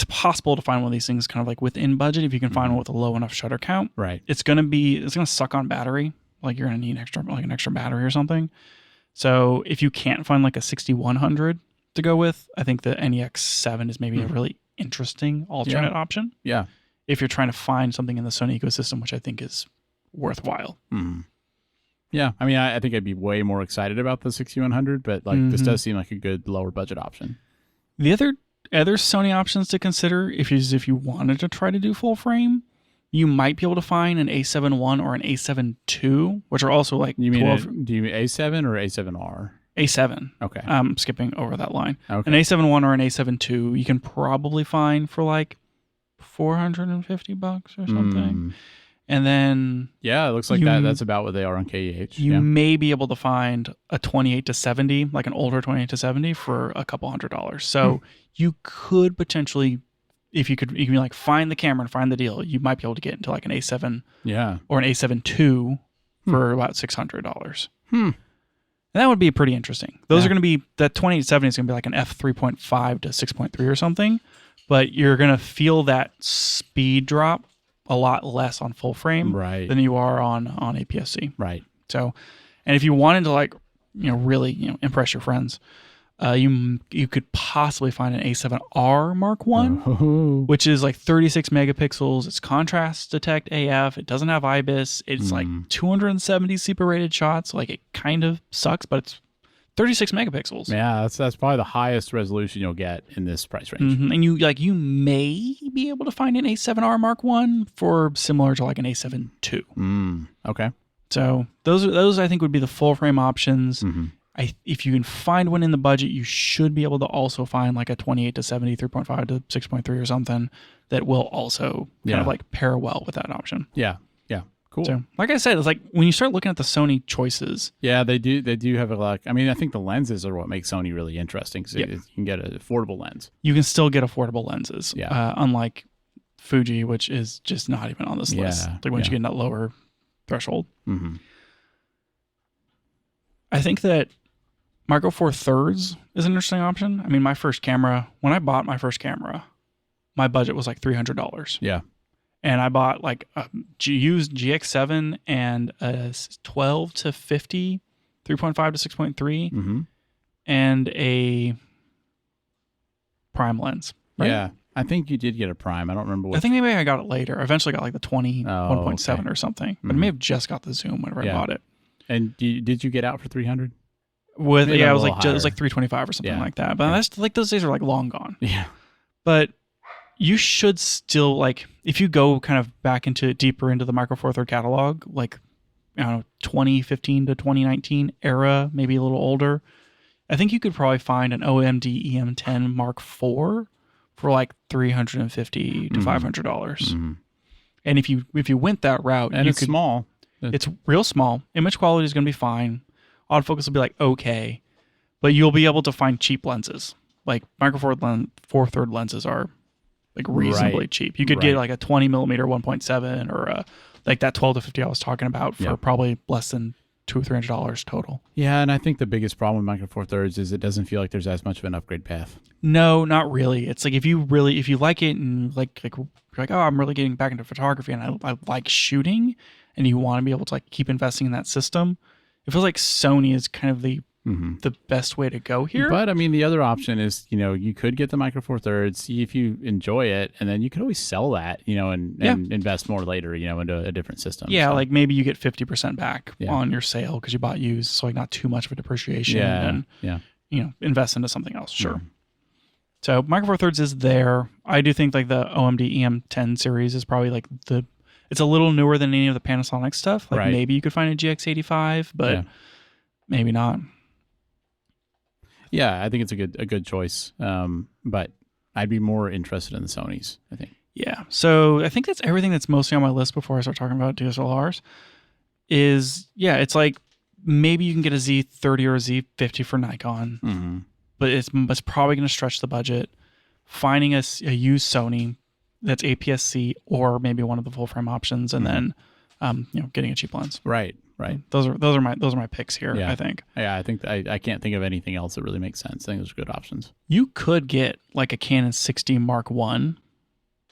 possible to find one of these things kind of like within budget if you can find one with a low enough shutter count. Right. It's gonna suck on battery. Like you're gonna need an extra battery or something. So if you can't find like a 6100 to go with, I think the NEX7 is maybe a really interesting alternate option. Yeah. If you're trying to find something in the Sony ecosystem, which I think is worthwhile. Yeah. I mean, I think I'd be way more excited about the 6100, but like this does seem like a good lower budget option. The other Sony options to consider if you wanted to try to do full frame, you might be able to find an A7 I or an A7 II, which are also like do you mean A7 or A7R? A7. Okay. I'm skipping over that line. Okay. An A7 I or an A7 II, you can probably find for like $450 or something. And then it looks like that's about what they are on KEH. You may be able to find a 28 to 70, like an older 28 to 70 for a couple $100. So you could potentially, if you can like find the camera and find the deal, you might be able to get into like an A7 or an A7 II for about $600. And that would be pretty interesting. Those are going to be, that 2870 is going to be like an f3.5 to 6.3 or something, but you're going to feel that speed drop a lot less on full frame than you are on APS-C. Right. So, and if you wanted to like, really, impress your friends, you could possibly find an A7R Mark I, which is like 36 megapixels. It's contrast detect AF. It doesn't have IBIS. It's like 270 super rated shots. Like it kind of sucks, but it's 36 megapixels. Yeah, that's probably the highest resolution you'll get in this price range. And you may be able to find an A7R Mark I for similar to like an A7 II. Okay. So those I think would be the full frame options. If you can find one in the budget, you should be able to also find like a 28 to 70, 3.5 to 6.3 or something that will also kind of like pair well with that option. Yeah. Cool. So, like I said, it's like when you start looking at the Sony choices. Yeah, they do have a lot. I mean, I think the lenses are what makes Sony really interesting because you can get an affordable lens. You can still get affordable lenses. Yeah. Unlike Fuji, which is just not even on this list. Like once you get in that lower threshold. I think that Micro Four Thirds is an interesting option. I mean, when I bought my first camera, my budget was like $300. Yeah. And I bought like a used GX7 and a 12 to 50, 3.5 to 6.3, and a prime lens. Right? Yeah. I think you did get a prime. I don't remember what. I think maybe I got it later. I eventually got like the 20 1.7 or something. But I may have just got the zoom whenever I bought it. And did you get out for 300? It was like it was like 325 or something like that. But that's like those days are like long gone. Yeah. But you should still like if you go kind of back deeper into the Micro Four Thirds catalog, like 2015 to 2019 era, maybe a little older. I think you could probably find an OMD EM10 Mark IV for like $350 to $500. And if you went that route, and it's small. It's real small. Image quality is going to be fine. Autofocus will be like okay, but you'll be able to find cheap lenses. Like Micro Four Thirds lenses are like reasonably cheap. You could get like a 20 millimeter 1.7 or like that 12 to 50 I was talking about for probably less than $200 or $300 total. Yeah, and I think the biggest problem with Micro Four Thirds is it doesn't feel like there's as much of an upgrade path. No, not really. It's like if you like it and like you're like, oh, I'm really getting back into photography and I like shooting, and you want to be able to like keep investing in that system. It feels like Sony is kind of the the best way to go here. But I mean, the other option is, you could get the Micro Four Thirds, see if you enjoy it, and then you could always sell that, and invest more later, into a different system. Yeah, so. like maybe you get 50% back on your sale because you bought used, so like not too much of a depreciation. And invest into something else. Sure. So Micro Four Thirds is there. I do think like the OMD EM10 series is probably like it's a little newer than any of the Panasonic stuff. Like maybe you could find a GX85, but maybe not. Yeah, I think it's a good choice. But I'd be more interested in the Sonys, I think. Yeah. So I think that's everything that's mostly on my list before I start talking about DSLRs. It's like maybe you can get a Z30 or a Z50 for Nikon, but it's probably going to stretch the budget. Finding a used Sony that's APS-C or maybe one of the full frame options, and then getting a cheap lens. Right. Those are my picks here. Yeah. I think. Yeah, I think I can't think of anything else that really makes sense. I think those are good options. You could get like a Canon 60 Mark I,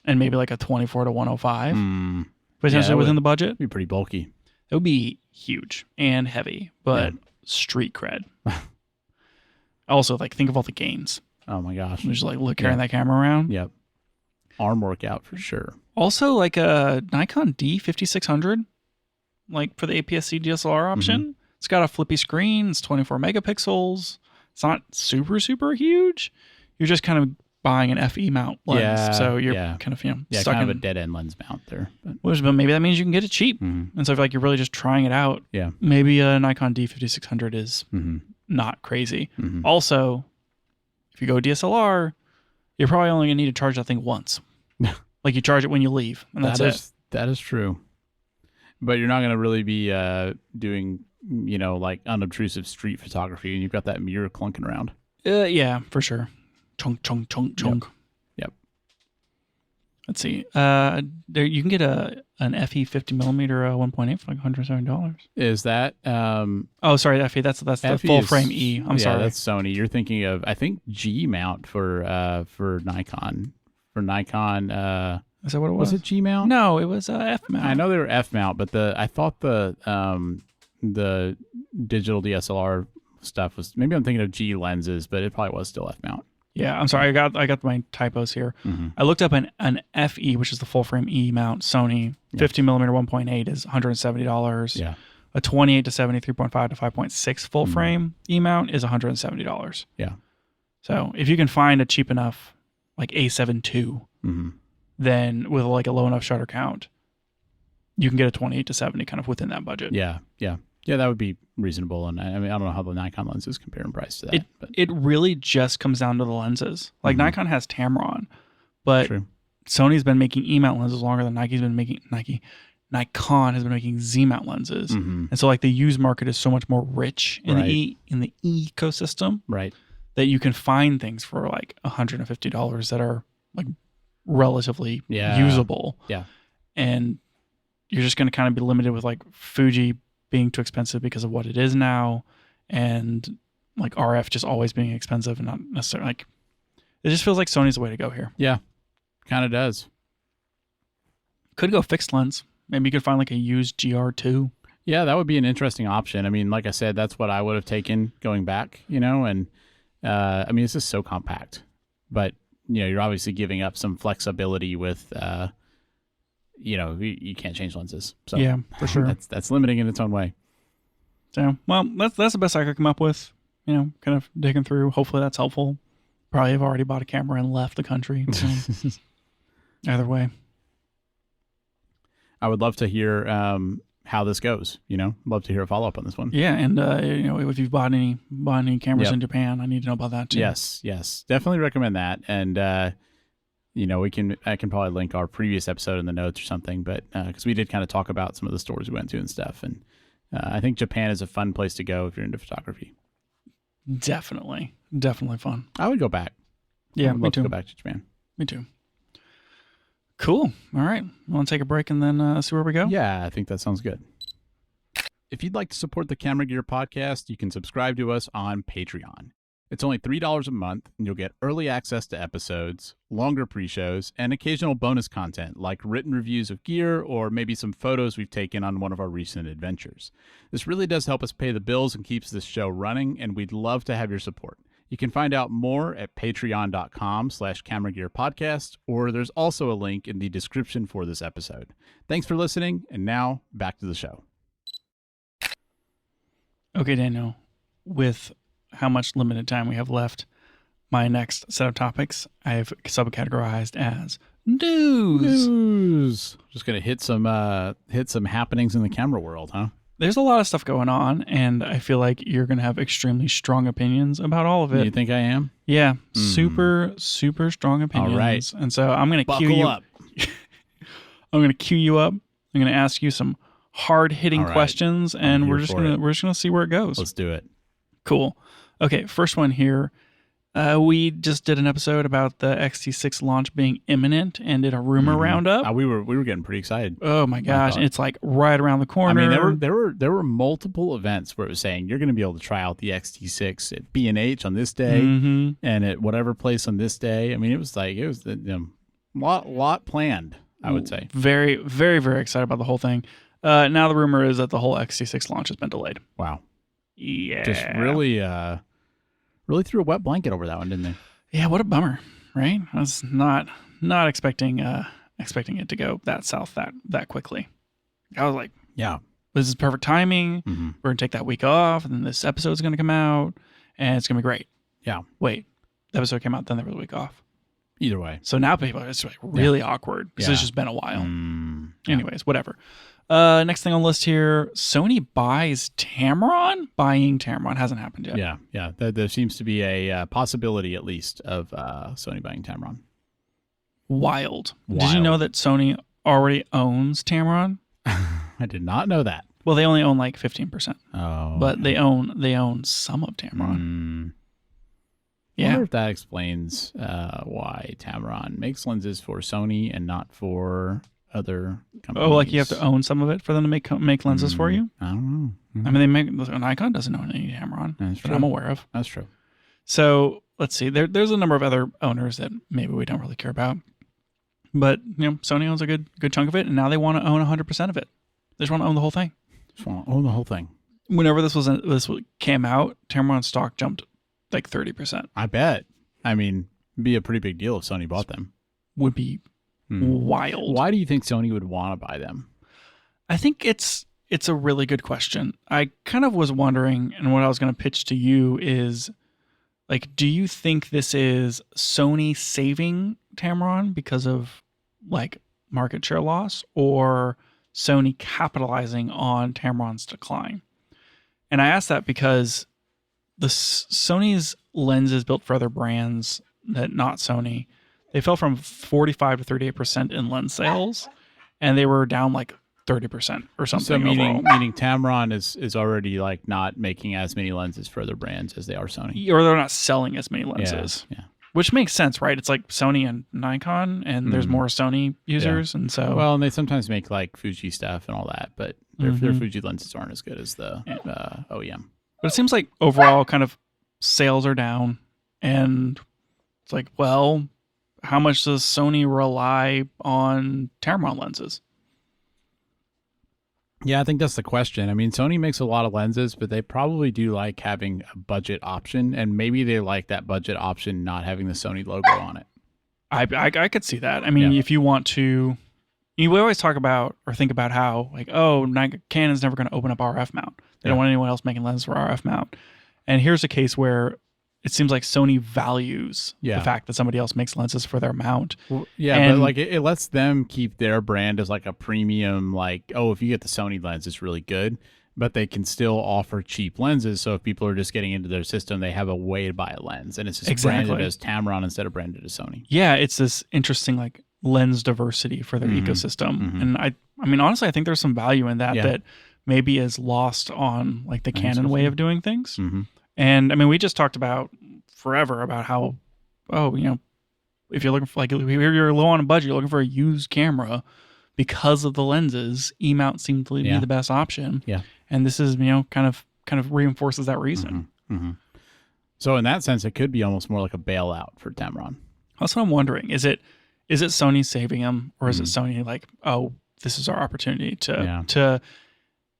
and maybe like a 24 to 105, potentially within the budget. It'd be pretty bulky. It would be huge and heavy, but street cred. Also, like think of all the gains. Oh my gosh! Just like carrying that camera around. Yep. Arm workout for sure. Also, like a Nikon D5600, like for the APS-C DSLR option. It's got a flippy screen. It's 24 megapixels. It's not super, super huge. You're just kind of buying an FE mount lens. So you're kind of, stuck kind in of a dead end lens mount there. But maybe that means you can get it cheap. And so if like you're really just trying it out, maybe a Nikon D5600 is not crazy. Also, if you go DSLR, you're probably only going to need to charge that thing once. Like you charge it when you leave, and that's it. That is true. But you're not going to really be doing, like unobtrusive street photography, and you've got that mirror clunking around. Yeah, for sure. Chunk, chunk, chunk, chunk. Yep. Let's see. There you can get an FE 50 millimeter 1.8 for like $170. Is that? Oh, sorry, FE. That's the FE full frame E. I'm sorry. That's Sony. You're thinking of G mount for Nikon. For Nikon. Is that what it was? Was it G mount? No, it was F mount. I know they were F mount, but I thought the digital DSLR stuff was, maybe I'm thinking of G lenses, but it probably was still F mount. Yeah, I'm sorry. I got my typos here. I looked up an FE, which is the full frame E mount Sony 50 millimeter 1.8 is $170. Yeah. A 28 to 70 3.5 to 5.6 full frame E mount is $170. Yeah. So if you can find a cheap enough like A7 II, then with like a low enough shutter count, you can get a 28 to 70 kind of within that budget. Yeah, that would be reasonable. And I mean, I don't know how the Nikon lenses compare in price to that. It really just comes down to the lenses. Like Nikon has Tamron, but Sony's been making E-mount lenses longer than Nikon has been making Z-mount lenses. And so like the used market is so much more rich in the ecosystem, that you can find things for like $150 that are like relatively usable. Yeah. And you're just going to kind of be limited with like Fuji being too expensive because of what it is now, and like RF just always being expensive and not necessarily like, it just feels like Sony's the way to go here. Yeah, kind of does. Could go fixed lens. Maybe you could find like a used GR2. Yeah, that would be an interesting option. I mean, like I said, that's what I would have taken going back, and I mean, it's just so compact, but you're obviously giving up some flexibility with, you can't change lenses. So yeah, for sure. That's limiting in its own way. So, well, that's the best I could come up with, kind of digging through. Hopefully that's helpful. Probably have already bought a camera and left the country. So either way. I would love to hear how this goes. Love to hear a follow up on this one. Yeah, and if you've bought any cameras in Japan, I need to know about that too. Yes, definitely recommend that. And I can probably link our previous episode in the notes or something, but because we did kind of talk about some of the stores we went to and stuff, and I think Japan is a fun place to go if you're into photography. Definitely fun. I would go back. Yeah, I would love to go back to Japan. Me too. Cool. All right. Want to take a break and then see where we go? Yeah, I think that sounds good. If you'd like to support the Camera Gear podcast, you can subscribe to us on Patreon. It's only $3 a month, and you'll get early access to episodes, longer pre-shows, and occasional bonus content like written reviews of gear or maybe some photos we've taken on one of our recent adventures. This really does help us pay the bills and keeps this show running, and we'd love to have your support. You can find out more at patreon.com/cameragearpodcast, or there's also a link in the description for this episode. Thanks for listening, and now back to the show. Okay, Daniel, with how much limited time we have left, my next set of topics I've subcategorized as news. Just gonna hit some happenings in the camera world, huh? There's a lot of stuff going on, and I feel like you're gonna have extremely strong opinions about all of it. You think I am? Yeah, super strong opinions. All right. And so I'm gonna Buckle cue you up. I'm gonna cue you up. I'm gonna ask you some hard hitting All right. questions, I'm and here we're just for gonna see where it goes. Let's do it. Cool. Okay, first one here. We just did an episode about the XT6 launch being imminent and did a rumor roundup. We were getting pretty excited. Oh my gosh, thought. It's like right around the corner. I mean, there were multiple events where it was saying you're going to be able to try out the XT6 at B&H on this day and at whatever place on this day. I mean, it was a lot planned, I would say. Very, very, very excited about the whole thing. Now the rumor is that the whole XT6 launch has been delayed. Wow. Yeah. Just really threw a wet blanket over that one, didn't they? Yeah, what a bummer, right? I was not expecting it to go that south that quickly. I was like, Yeah. this is perfect timing. Mm-hmm. We're gonna take that week off, and then this episode's gonna come out, and it's gonna be great. Yeah. Wait, the episode came out, then there was a week off. Either way. So now people it's like really awkward because it's just been a while. Yeah. Anyways, whatever. Next thing on the list here, Sony buys Tamron. Buying Tamron hasn't happened yet. Yeah. There seems to be a possibility, at least, of Sony buying Tamron. Wild. Did you know that Sony already owns Tamron? I did not know that. Well, they only own like 15%. Oh. But they own some of Tamron. I Yeah. wonder if that explains why Tamron makes lenses for Sony and not for other companies. Oh, like you have to own some of it for them to make lenses for you? I don't know. I mean, they make Nikon doesn't own any Tamron That's that true. I'm aware of. That's true. So let's see. There's a number of other owners that maybe we don't really care about, but Sony owns a good chunk of it, and now they want to own 100% of it. They just want to own the whole thing. Just want to own the whole thing. Whenever this came out, Tamron stock jumped like 30%. I bet. I mean, it'd be a pretty big deal if Sony bought them. Would be wild. Why do you think Sony would want to buy them? I think it's a really good question. I kind of was wondering, and what I was going to pitch to you is, like, do you think this is Sony saving Tamron because of like market share loss, or Sony capitalizing on Tamron's decline? And I ask that because the Sony's lenses built for other brands that not Sony, they fell from 45 to 38% in lens sales, and they were down like 30% or something. So overall. meaning Tamron is already like not making as many lenses for other brands as they are Sony. Or they're not selling as many lenses. Yeah. Which makes sense, right? It's like Sony and Nikon, and there's more Sony users, and so Well, and they sometimes make like Fuji stuff and all that, but their Fuji lenses aren't as good as the OEM. But it seems like overall kind of sales are down, and it's like, well, how much does Sony rely on Tamron lenses? Yeah, I think that's the question. I mean, Sony makes a lot of lenses, but they probably do like having a budget option, and maybe they like that budget option not having the Sony logo on it. I could see that. I mean, if you want to, we always talk about or think about how like, oh, Canon's never going to open up RF mount. They don't want anyone else making lenses for RF mount. And here's a case where it seems like Sony values the fact that somebody else makes lenses for their mount. Well, but like it lets them keep their brand as like a premium, like, oh, if you get the Sony lens, it's really good, but they can still offer cheap lenses. So if people are just getting into their system, they have a way to buy a lens, and it's just branded as Tamron instead of branded as Sony. Yeah, it's this interesting like lens diversity for their ecosystem. And I mean, honestly, I think there's some value in that that maybe is lost on like the Canon way of doing things. And I mean, we just talked about forever about how, if you're looking for like, if you're low on a budget, you're looking for a used camera because of the lenses, E-mount seemed to be the best option. Yeah. And this is, kind of reinforces that reason. So in that sense, it could be almost more like a bailout for Tamron. That's what I'm wondering. Is it Sony saving them, or is it Sony like, oh, this is our opportunity to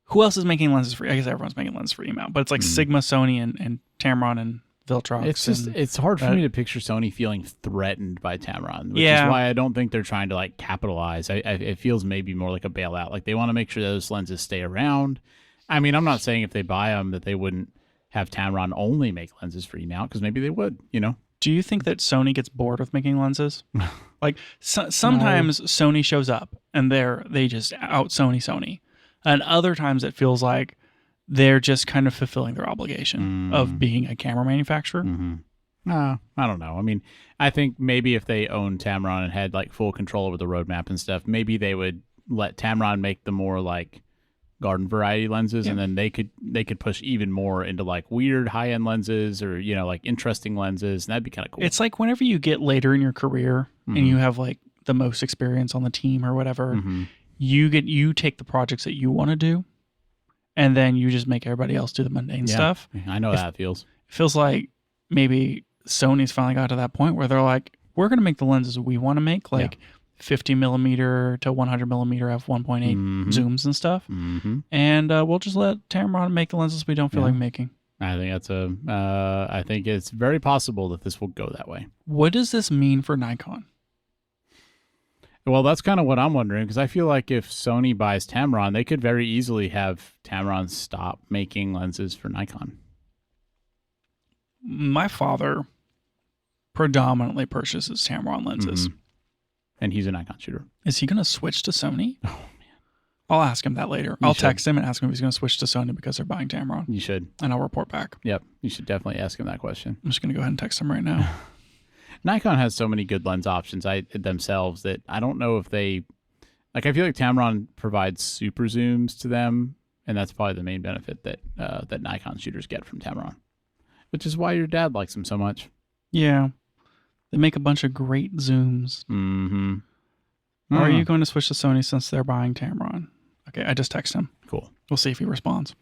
who else is making lenses for? I guess everyone's making lenses for E-mount, but it's like Sigma, Sony, and Tamron and Viltrox. It's hard for me to picture Sony feeling threatened by Tamron, which is why I don't think they're trying to like capitalize. It feels maybe more like a bailout. Like they want to make sure those lenses stay around. I mean, I'm not saying if they buy them that they wouldn't have Tamron only make lenses for E-mount, because maybe they would, Do you think that Sony gets bored with making lenses? Like sometimes Sony shows up and they just out Sony, and other times it feels like they're just kind of fulfilling their obligation of being a camera manufacturer. I don't know. I mean, I think maybe if they owned Tamron and had like full control over the roadmap and stuff, maybe they would let Tamron make the more like garden variety lenses, and then they could push even more into like weird high end lenses, or like interesting lenses, and that'd be kind of cool. It's like whenever you get later in your career and you have like the most experience on the team or whatever, you take the projects that you want to do, and then you just make everybody else do the mundane stuff. I know how it feels. It feels like maybe Sony's finally got to that point where they're like, we're going to make the lenses we want to make, like 50 millimeter to 100 millimeter f1.8 zooms and stuff, and we'll just let Tamron make the lenses we don't feel like making. I think I think it's very possible that this will go that way. What does this mean for Nikon? Well, that's kind of what I'm wondering, because I feel like if Sony buys Tamron, they could very easily have Tamron stop making lenses for Nikon. My father predominantly purchases Tamron lenses. And he's a Nikon shooter. Is he going to switch to Sony? Oh, man. I'll ask him that later. I'll text him and ask him if he's going to switch to Sony because they're buying Tamron. You should. And I'll report back. Yep. You should definitely ask him that question. I'm just going to go ahead and text him right now. Nikon has so many good lens options themselves that I don't know if they... Like, I feel like Tamron provides super zooms to them, and that's probably the main benefit that Nikon shooters get from Tamron, which is why your dad likes them so much. Yeah. They make a bunch of great zooms. Or are you going to switch to Sony since they're buying Tamron? Okay, I just text him. Cool. We'll see if he responds.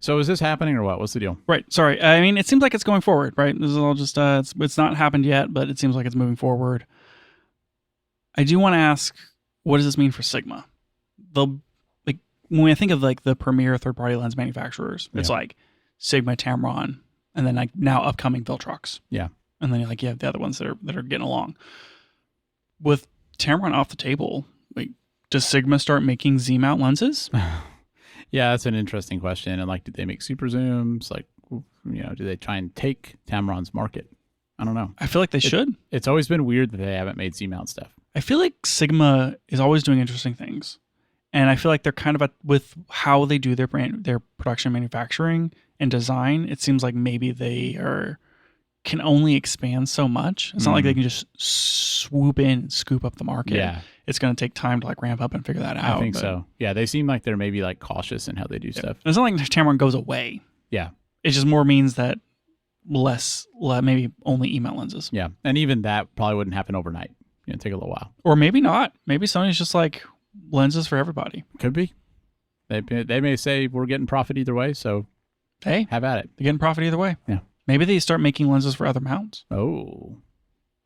So is this happening or what? What's the deal? Right. Sorry. I mean, it seems like it's going forward, right? This is all just, it's not happened yet, but it seems like it's moving forward. I do want to ask, what does this mean for Sigma? Like when I think of like the premier third-party lens manufacturers, it's like Sigma, Tamron, and then like now upcoming Viltrox. Yeah. And then like you have the other ones that are getting along. With Tamron off the table, like, does Sigma start making Z-mount lenses? Yeah, that's an interesting question. And like, did they make super zooms? Like, do they try and take Tamron's market? I don't know. I feel like they should. It's always been weird that they haven't made Z-mount stuff. I feel like Sigma is always doing interesting things. And I feel like they're kind of with how they do their production manufacturing and design, it seems like maybe they can only expand so much. It's not like they can just swoop in and scoop up the market. Yeah. It's going to take time to like ramp up and figure that out. I think so. Yeah, they seem like they're maybe like cautious in how they do stuff. It's not like Tamron goes away. Yeah. It just more means that maybe only E-mount lenses. Yeah. And even that probably wouldn't happen overnight. It'd take a little while. Or maybe not. Maybe Sony's just like lenses for everybody. Could be. They may say we're getting profit either way, so hey, have at it. They're getting profit either way. Yeah. Maybe they start making lenses for other mounts. Oh,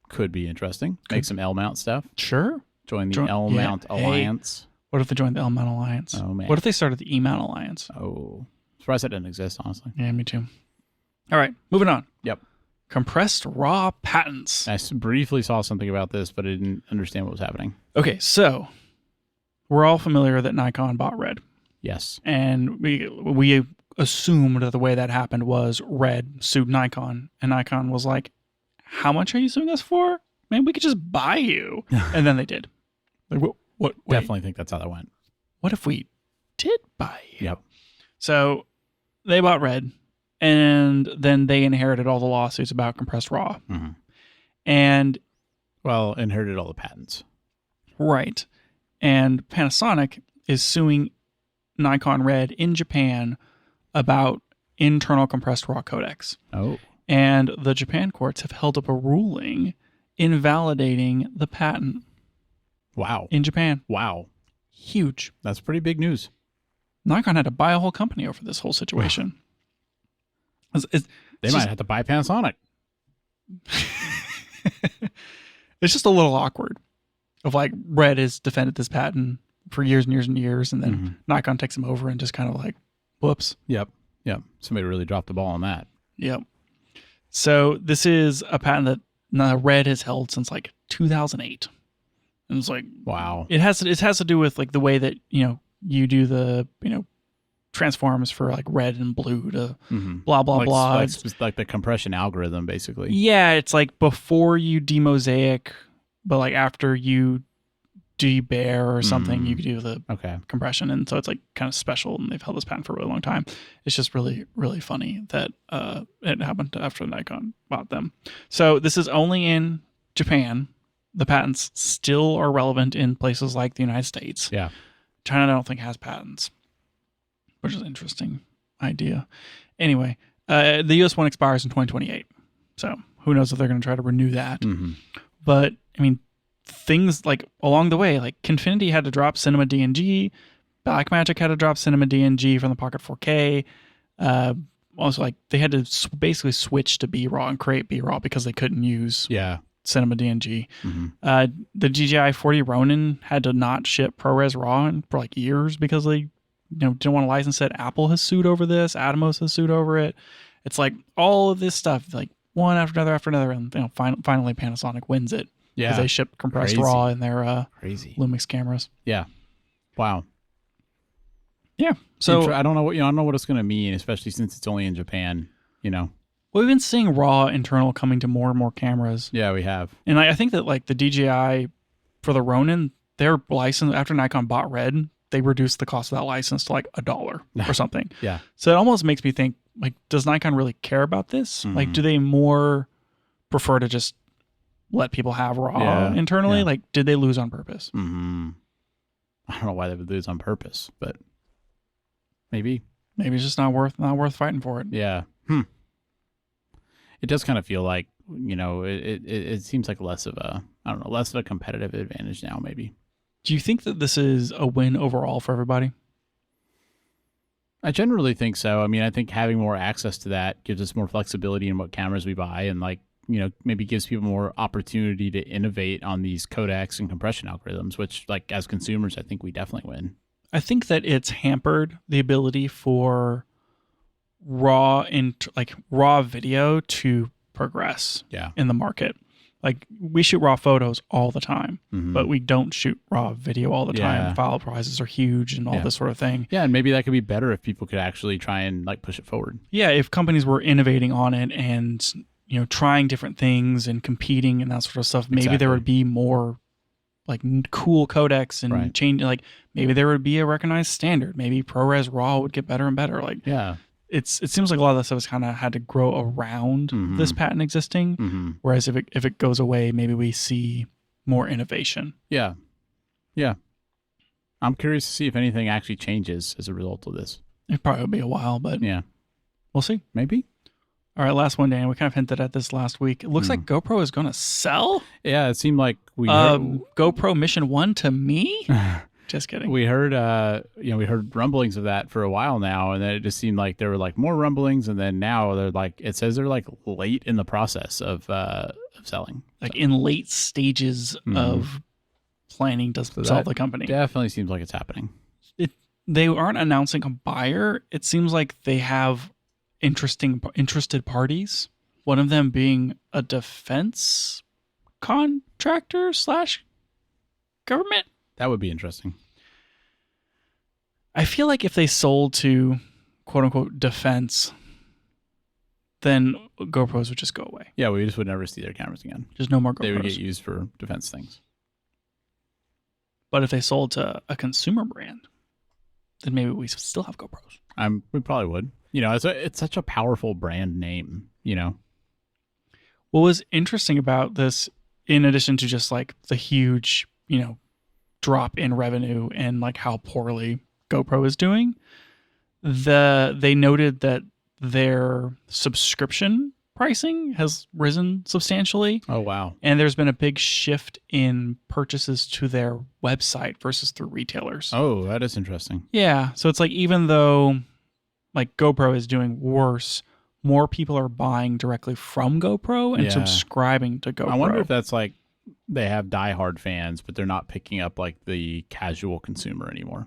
could be interesting. Make some L mount stuff. Sure. Join the L mount alliance. What if they join the L mount alliance? Oh man. What if they started the E mount alliance? Oh, surprised that didn't exist, honestly. Yeah, me too. All right, moving on. Yep. Compressed raw patents. I briefly saw something about this, but I didn't understand what was happening. Okay, so we're all familiar that Nikon bought Red. Yes. And we assumed that the way that happened was Red sued Nikon, and Nikon was like, how much are you suing us for? Man, we could just buy you. And then they did. Like, what? Definitely think that's how that went. What if we did buy you? Yep. So they bought Red, and then they inherited all the lawsuits about compressed raw. Mm-hmm. And well, inherited all the patents. Right. And Panasonic is suing Nikon Red in Japan about internal compressed raw codecs. Oh. And the Japan courts have held up a ruling invalidating the patent. Wow. In Japan. Wow. Huge. That's pretty big news. Nikon had to buy a whole company over this whole situation. They might have to buy Panasonic. It's just a little awkward. Of like Red has defended this patent for years and years and years, and then Nikon takes them over and just kind of like, whoops. Yep. Somebody really dropped the ball on that. Yep. So this is a patent that Red has held since like 2008, and it's like, wow. It has to do with like the way that you do the transforms for like red and blue to blah blah blah. It's like the compression algorithm, basically. Yeah, it's like before you demosaic, but like after you debear or something, you could do the compression, and so it's like kind of special. And they've held this patent for a really long time. It's just really really funny that it happened after Nikon bought them. So this is only in Japan. The patents still are relevant in places like the United States. Yeah, China I don't think has patents, which is an interesting idea. Anyway, the US one expires in 2028. So who knows if they're going to try to renew that. But, I mean, things like along the way, like Confinity had to drop Cinema DNG. Blackmagic had to drop Cinema DNG from the Pocket 4K. Also, like, they had to basically switch to B-RAW and create B-RAW because they couldn't use Cinema DNG. The DJI 40 Ronin had to not ship ProRes RAW for like years because they didn't want to license it. Apple has sued over this. Atomos has sued over it. It's like all of this stuff, like one after another, and finally Panasonic wins it because they ship compressed RAW in their Lumix cameras. Yeah, wow. Yeah, so I don't know what it's going to mean, especially since it's only in Japan. Well, we've been seeing RAW internal coming to more and more cameras. Yeah, we have, and I think that like the DJI for the Ronin, their license after Nikon bought Red, they reduced the cost of that license to like $1 or something. Yeah. So it almost makes me think, like, does Nikon really care about this? Like, do they more prefer to just let people have RAW internally? Yeah. Like, did they lose on purpose? I don't know why they would lose on purpose, but maybe it's just not worth fighting for it. Yeah. It does kind of feel like, it seems like less of a competitive advantage now, maybe. Do you think that this is a win overall for everybody? I generally think so. I mean, I think having more access to that gives us more flexibility in what cameras we buy, and maybe gives people more opportunity to innovate on these codecs and compression algorithms, which, like, as consumers, I think we definitely win. I think that it's hampered the ability for raw video to progress in the market. Like, we shoot raw photos all the time, but we don't shoot raw video all the time. File prices are huge and all this sort of thing. Yeah, and maybe that could be better if people could actually try and like push it forward. Yeah, if companies were innovating on it and trying different things and competing and that sort of stuff, maybe there would be more like cool codecs and change. Like, maybe there would be a recognized standard. Maybe ProRes RAW would get better and better. Like, it seems like a lot of that stuff has kind of had to grow around this patent existing. Whereas if it goes away, maybe we see more innovation. Yeah. I'm curious to see if anything actually changes as a result of this. It probably will be a while, but we'll see. Maybe. All right, last one, Dan. We kind of hinted at this last week. It looks like GoPro is going to sell. Yeah, it seemed like we GoPro Mission 1 to me. Just kidding. We heard, we heard rumblings of that for a while now, and then it just seemed like there were like more rumblings, and then now they're like, it says they're like late in the process of selling, like in late stages of planning to sell the company. Definitely seems like it's happening. They aren't announcing a buyer. It seems like they have interested parties. One of them being a defense contractor / government. That would be interesting. I feel like if they sold to quote unquote defense, then GoPros would just go away. Yeah, we just would never see their cameras again. Just no more GoPros. They would get used for defense things. But if they sold to a consumer brand, then maybe we still have GoPros. We probably would. It's such a powerful brand name, What was interesting about this, in addition to just like the huge, drop in revenue and like how poorly GoPro is doing, they noted that their subscription pricing has risen substantially. Oh, wow. And there's been a big shift in purchases to their website versus through retailers. Oh, that is interesting. Yeah. So it's like, even though like GoPro is doing worse, more people are buying directly from GoPro and Yeah. subscribing to GoPro. I wonder if that's like they have diehard fans, but they're not picking up like the casual consumer anymore.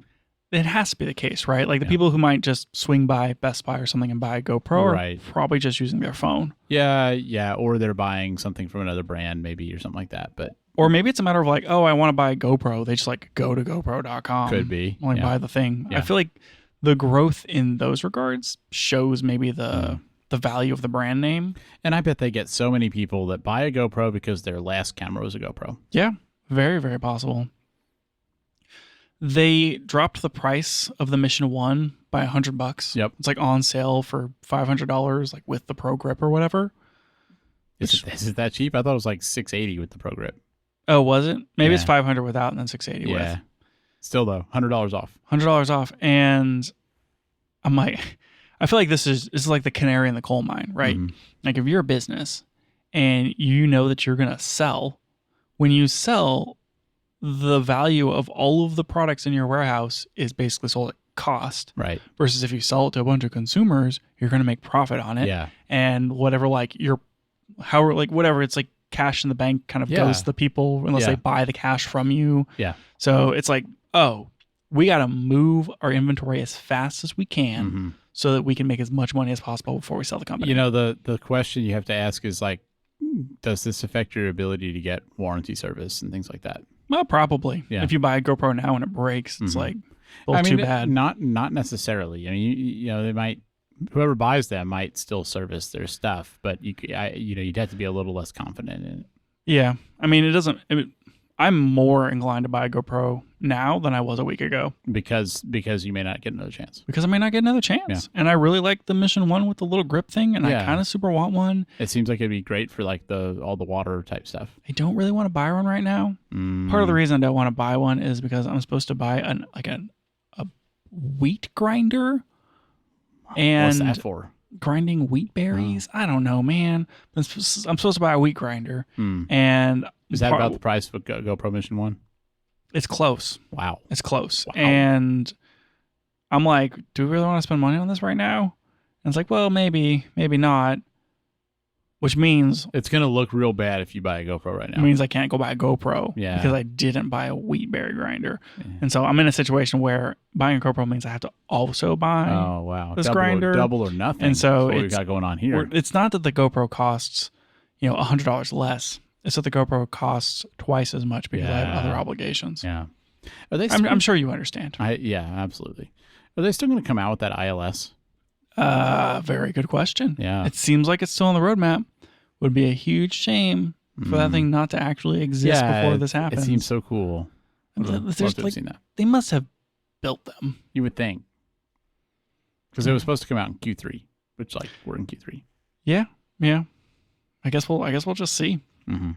It has to be the case, right? Like the Yeah. people who might just swing by Best Buy or something and buy a GoPro Right. are probably just using their phone. Yeah, or they're buying something from another brand maybe or something like that, but Or maybe it's a matter of like, oh, I want to buy a GoPro. They just like go to GoPro.com. could be. Like Yeah. buy the thing. Yeah. I feel like the growth in those regards shows maybe the value of the brand name. And I bet they get so many people that buy a GoPro because their last camera was a GoPro. Yeah, very, very possible. They dropped the price of the Mission 1 by $100. Yep. It's like on sale for $500, like with the Pro Grip or whatever. Is it that cheap? I thought it was like $680 with the Pro Grip. Oh, was it? Maybe it's Yeah. 500 without and then 680 with. Yeah. Still though, $100 off. $100 off. And I'm like, I feel like this is like the canary in the coal mine, right? Mhm. Like if you're a business and you know that you're going to sell, when you sell, the value of all of the products in your warehouse is basically sold at cost. Right. Versus if you sell it to a bunch of consumers, you're going to make profit on it. Yeah. And whatever, like whatever, it's like cash in the bank kind of Yeah. goes to the people unless Yeah. they buy the cash from you. Yeah. So it's like, oh, we got to move our inventory as fast as we can Mhm. so that we can make as much money as possible before we sell the company. You know, the question you have to ask is like, does this affect your ability to get warranty service and things like that? Well, probably. Yeah. If you buy a GoPro now and it breaks, it's Mhm. like, well, too bad. Not necessarily. I mean, you know, they might, whoever buys them might still service their stuff, but you'd have to be a little less confident in it. Yeah. I mean, I'm more inclined to buy a GoPro now than I was a week ago because you may not get another chance. because I may not get another chance. Yeah. And I really like the Mission 1 with the little grip thing, and I Yeah. kind of super want one. It seems like it'd be great for like all the water type stuff. I don't really want to buy one right now. Part of the reason I don't want to buy one is because I'm supposed to buy a wheat grinder and What's that for? grinding wheat berries. I don't know, man. I'm supposed to buy a wheat grinder, and Is that about the price of a GoPro Mission 1? it's close. Wow. It's close. Wow. And I'm like, do we really want to spend money on this right now? And it's like, well, maybe not. Which means It's going to look real bad if you buy a GoPro right now. I can't go buy a GoPro Yeah. because I didn't buy a wheat berry grinder. Yeah. And so I'm in a situation where buying a GoPro means I have to also buy. Oh, wow. this grinder. Double or nothing. And so That's what we it's- got going on here. It's not that the GoPro costs, $100 less. It's that the GoPro costs twice as much because I have Yeah. other obligations. Yeah. Are they I'm sure you understand. yeah, absolutely. Are they still going to come out with that ILS? Very good question. Yeah. It seems like it's still on the roadmap. Would be a huge shame for that thing not to actually exist before this happens. It seems so cool. I'd love to have seen that. They must have built them. You would think. Because it was supposed to come out in Q3, which like we're in Q3. Yeah. I guess we'll just see. Mm-hmm.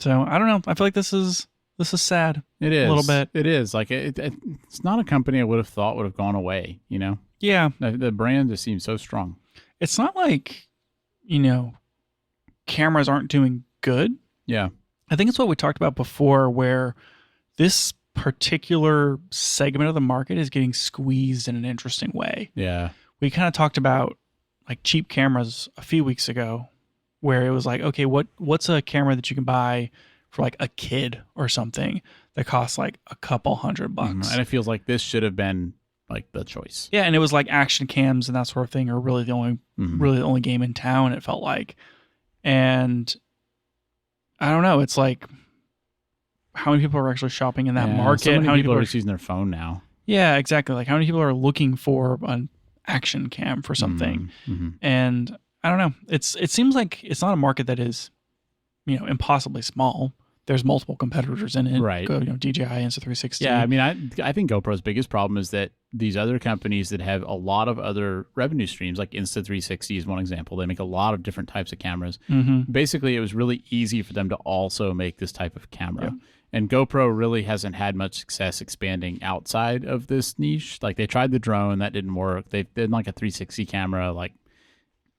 So I don't know. I feel like this is sad. It is A little bit. It is like it's not a company I would have thought would have gone away. You know, Yeah. the brand just seems so strong. It's not like, cameras aren't doing good. Yeah. I think it's what we talked about before, where this particular segment of the market is getting squeezed in an interesting way. Yeah. We kind of talked about like cheap cameras a few weeks ago, where it was like, okay, what's a camera that you can buy for like a kid or something that costs like a couple $100? And it feels like this should have been like the choice. Yeah, and it was like action cams and that sort of thing are really the only game in town, it felt like. And I don't know, it's like how many people are actually shopping in that market? So many how many people are just using their phone now. Yeah, exactly. Like how many people are looking for an action cam for something? Mm-hmm. And I don't know. It seems like it's not a market that is, impossibly small. There's multiple competitors in it. Right. DJI, Insta360. Yeah, I mean, I think GoPro's biggest problem is that these other companies that have a lot of other revenue streams, like Insta360 is one example. They make a lot of different types of cameras. Mm-hmm. Basically, it was really easy for them to also make this type of camera. Yep. And GoPro really hasn't had much success expanding outside of this niche. Like they tried the drone, that didn't work. They did like a 360 camera, like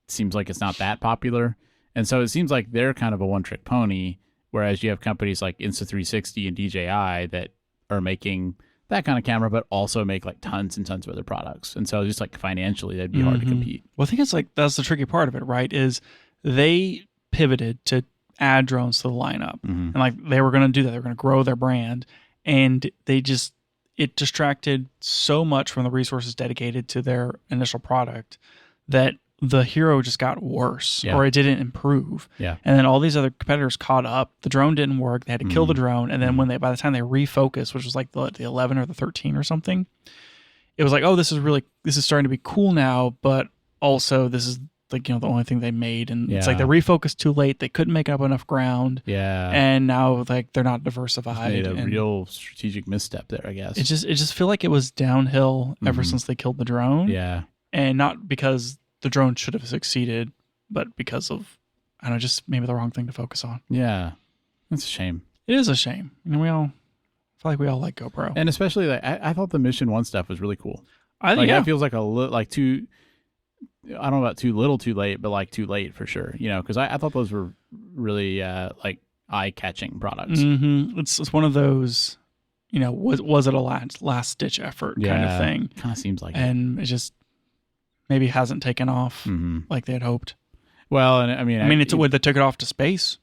seems like it's not that popular. And so it seems like they're kind of a one-trick pony, whereas you have companies like Insta360 and DJI that are making that kind of camera, but also make like tons and tons of other products. And so just like financially, that'd be hard to compete. Well, I think it's like that's the tricky part of it, right? Is they pivoted to add drones to the lineup, and like they were going to do that. They were going to grow their brand, and it distracted so much from the resources dedicated to their initial product that the Hero just got worse, or it didn't improve. Yeah. And then all these other competitors caught up. The drone didn't work. They had to kill the drone. And then by the time they refocused, which was like the 11 or the 13 or something, it was like, oh, this is starting to be cool now, but also this is like, the only thing they made. And it's like they refocused too late. They couldn't make up enough ground. Yeah. And now like they're not diversified. Made a real strategic misstep there, I guess. It just feel like it was downhill ever since they killed the drone. Yeah. And not because the drone should have succeeded, but because of, I don't know, just maybe the wrong thing to focus on. Yeah. That's a shame. It is a shame. We all feel like we all like GoPro. And especially like, I thought the Mission 1 stuff was really cool. It feels like too, I don't know about too little too late, but like too late for sure. Because I thought those were really like eye-catching products. It's one of those, was it a last ditch effort kind of thing? Kind of seems like and it just maybe hasn't taken off like they had hoped. Well, and I mean, it's a wood that took it off to space.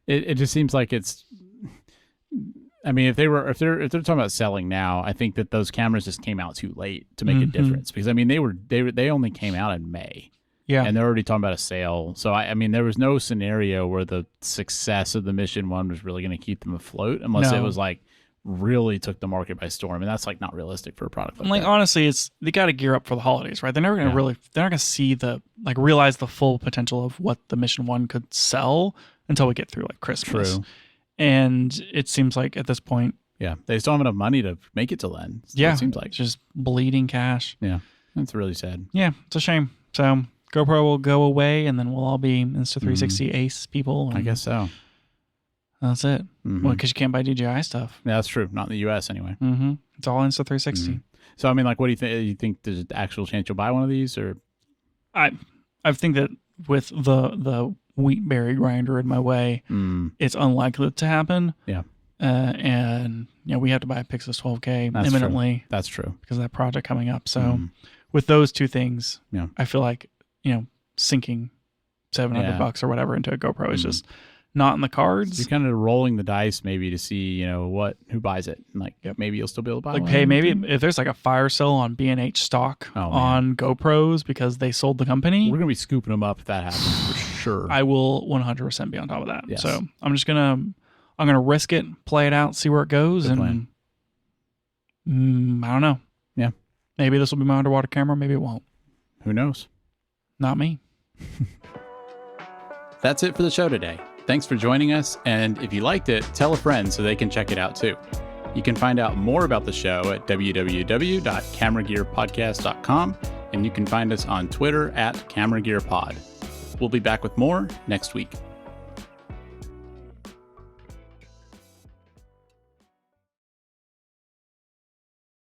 It just seems like it's. I mean, if they're talking about selling now, I think that those cameras just came out too late to make a difference, because I mean they only came out in May. Yeah, and they're already talking about a sale. So I mean, there was no scenario where the success of the Mission 1 was really going to keep them afloat, unless it was like really took the market by storm, and that's like not realistic for a product like that. Honestly, they got to gear up for the holidays, right? They're never going to they're not going to see realize the full potential of what the Mission 1 could sell until we get through like Christmas. True. And it seems like at this point, they still have enough money to make it to then. It seems like it's just bleeding cash. Yeah, that's really sad. Yeah, it's a shame. So GoPro will go away, and then we'll all be Insta360 Ace people. I guess so. That's it. Well, because you can't buy DJI stuff. Yeah, that's true. Not in the U.S. anyway. It's all Insta360. So I mean, like, what do you think? You think there's an actual chance you'll buy one of these, or? I think that with the wheat berry grinder in my way, it's unlikely to happen. Yeah. And we have to buy a Pixis 12K imminently. True. That's true, because of that project coming up. So with those two things, I feel like sinking $700 or whatever into a GoPro is just not in the cards. You're kind of rolling the dice maybe to see, who buys it. And like, maybe you'll still be able to buy one. Hey, maybe if there's like a fire sale on B&H stock on GoPros because they sold the company. We're going to be scooping them up if that happens for sure. I will 100% be on top of that. Yes. So I'm just going to risk it, play it out, see where it goes. Good and I don't know. Yeah. Maybe this will be my underwater camera. Maybe it won't. Who knows? Not me. That's it for the show today. Thanks for joining us, and if you liked it, tell a friend so they can check it out too. You can find out more about the show at www.cameragearpodcast.com, and you can find us on Twitter @CameraGearPod. We'll be back with more next week.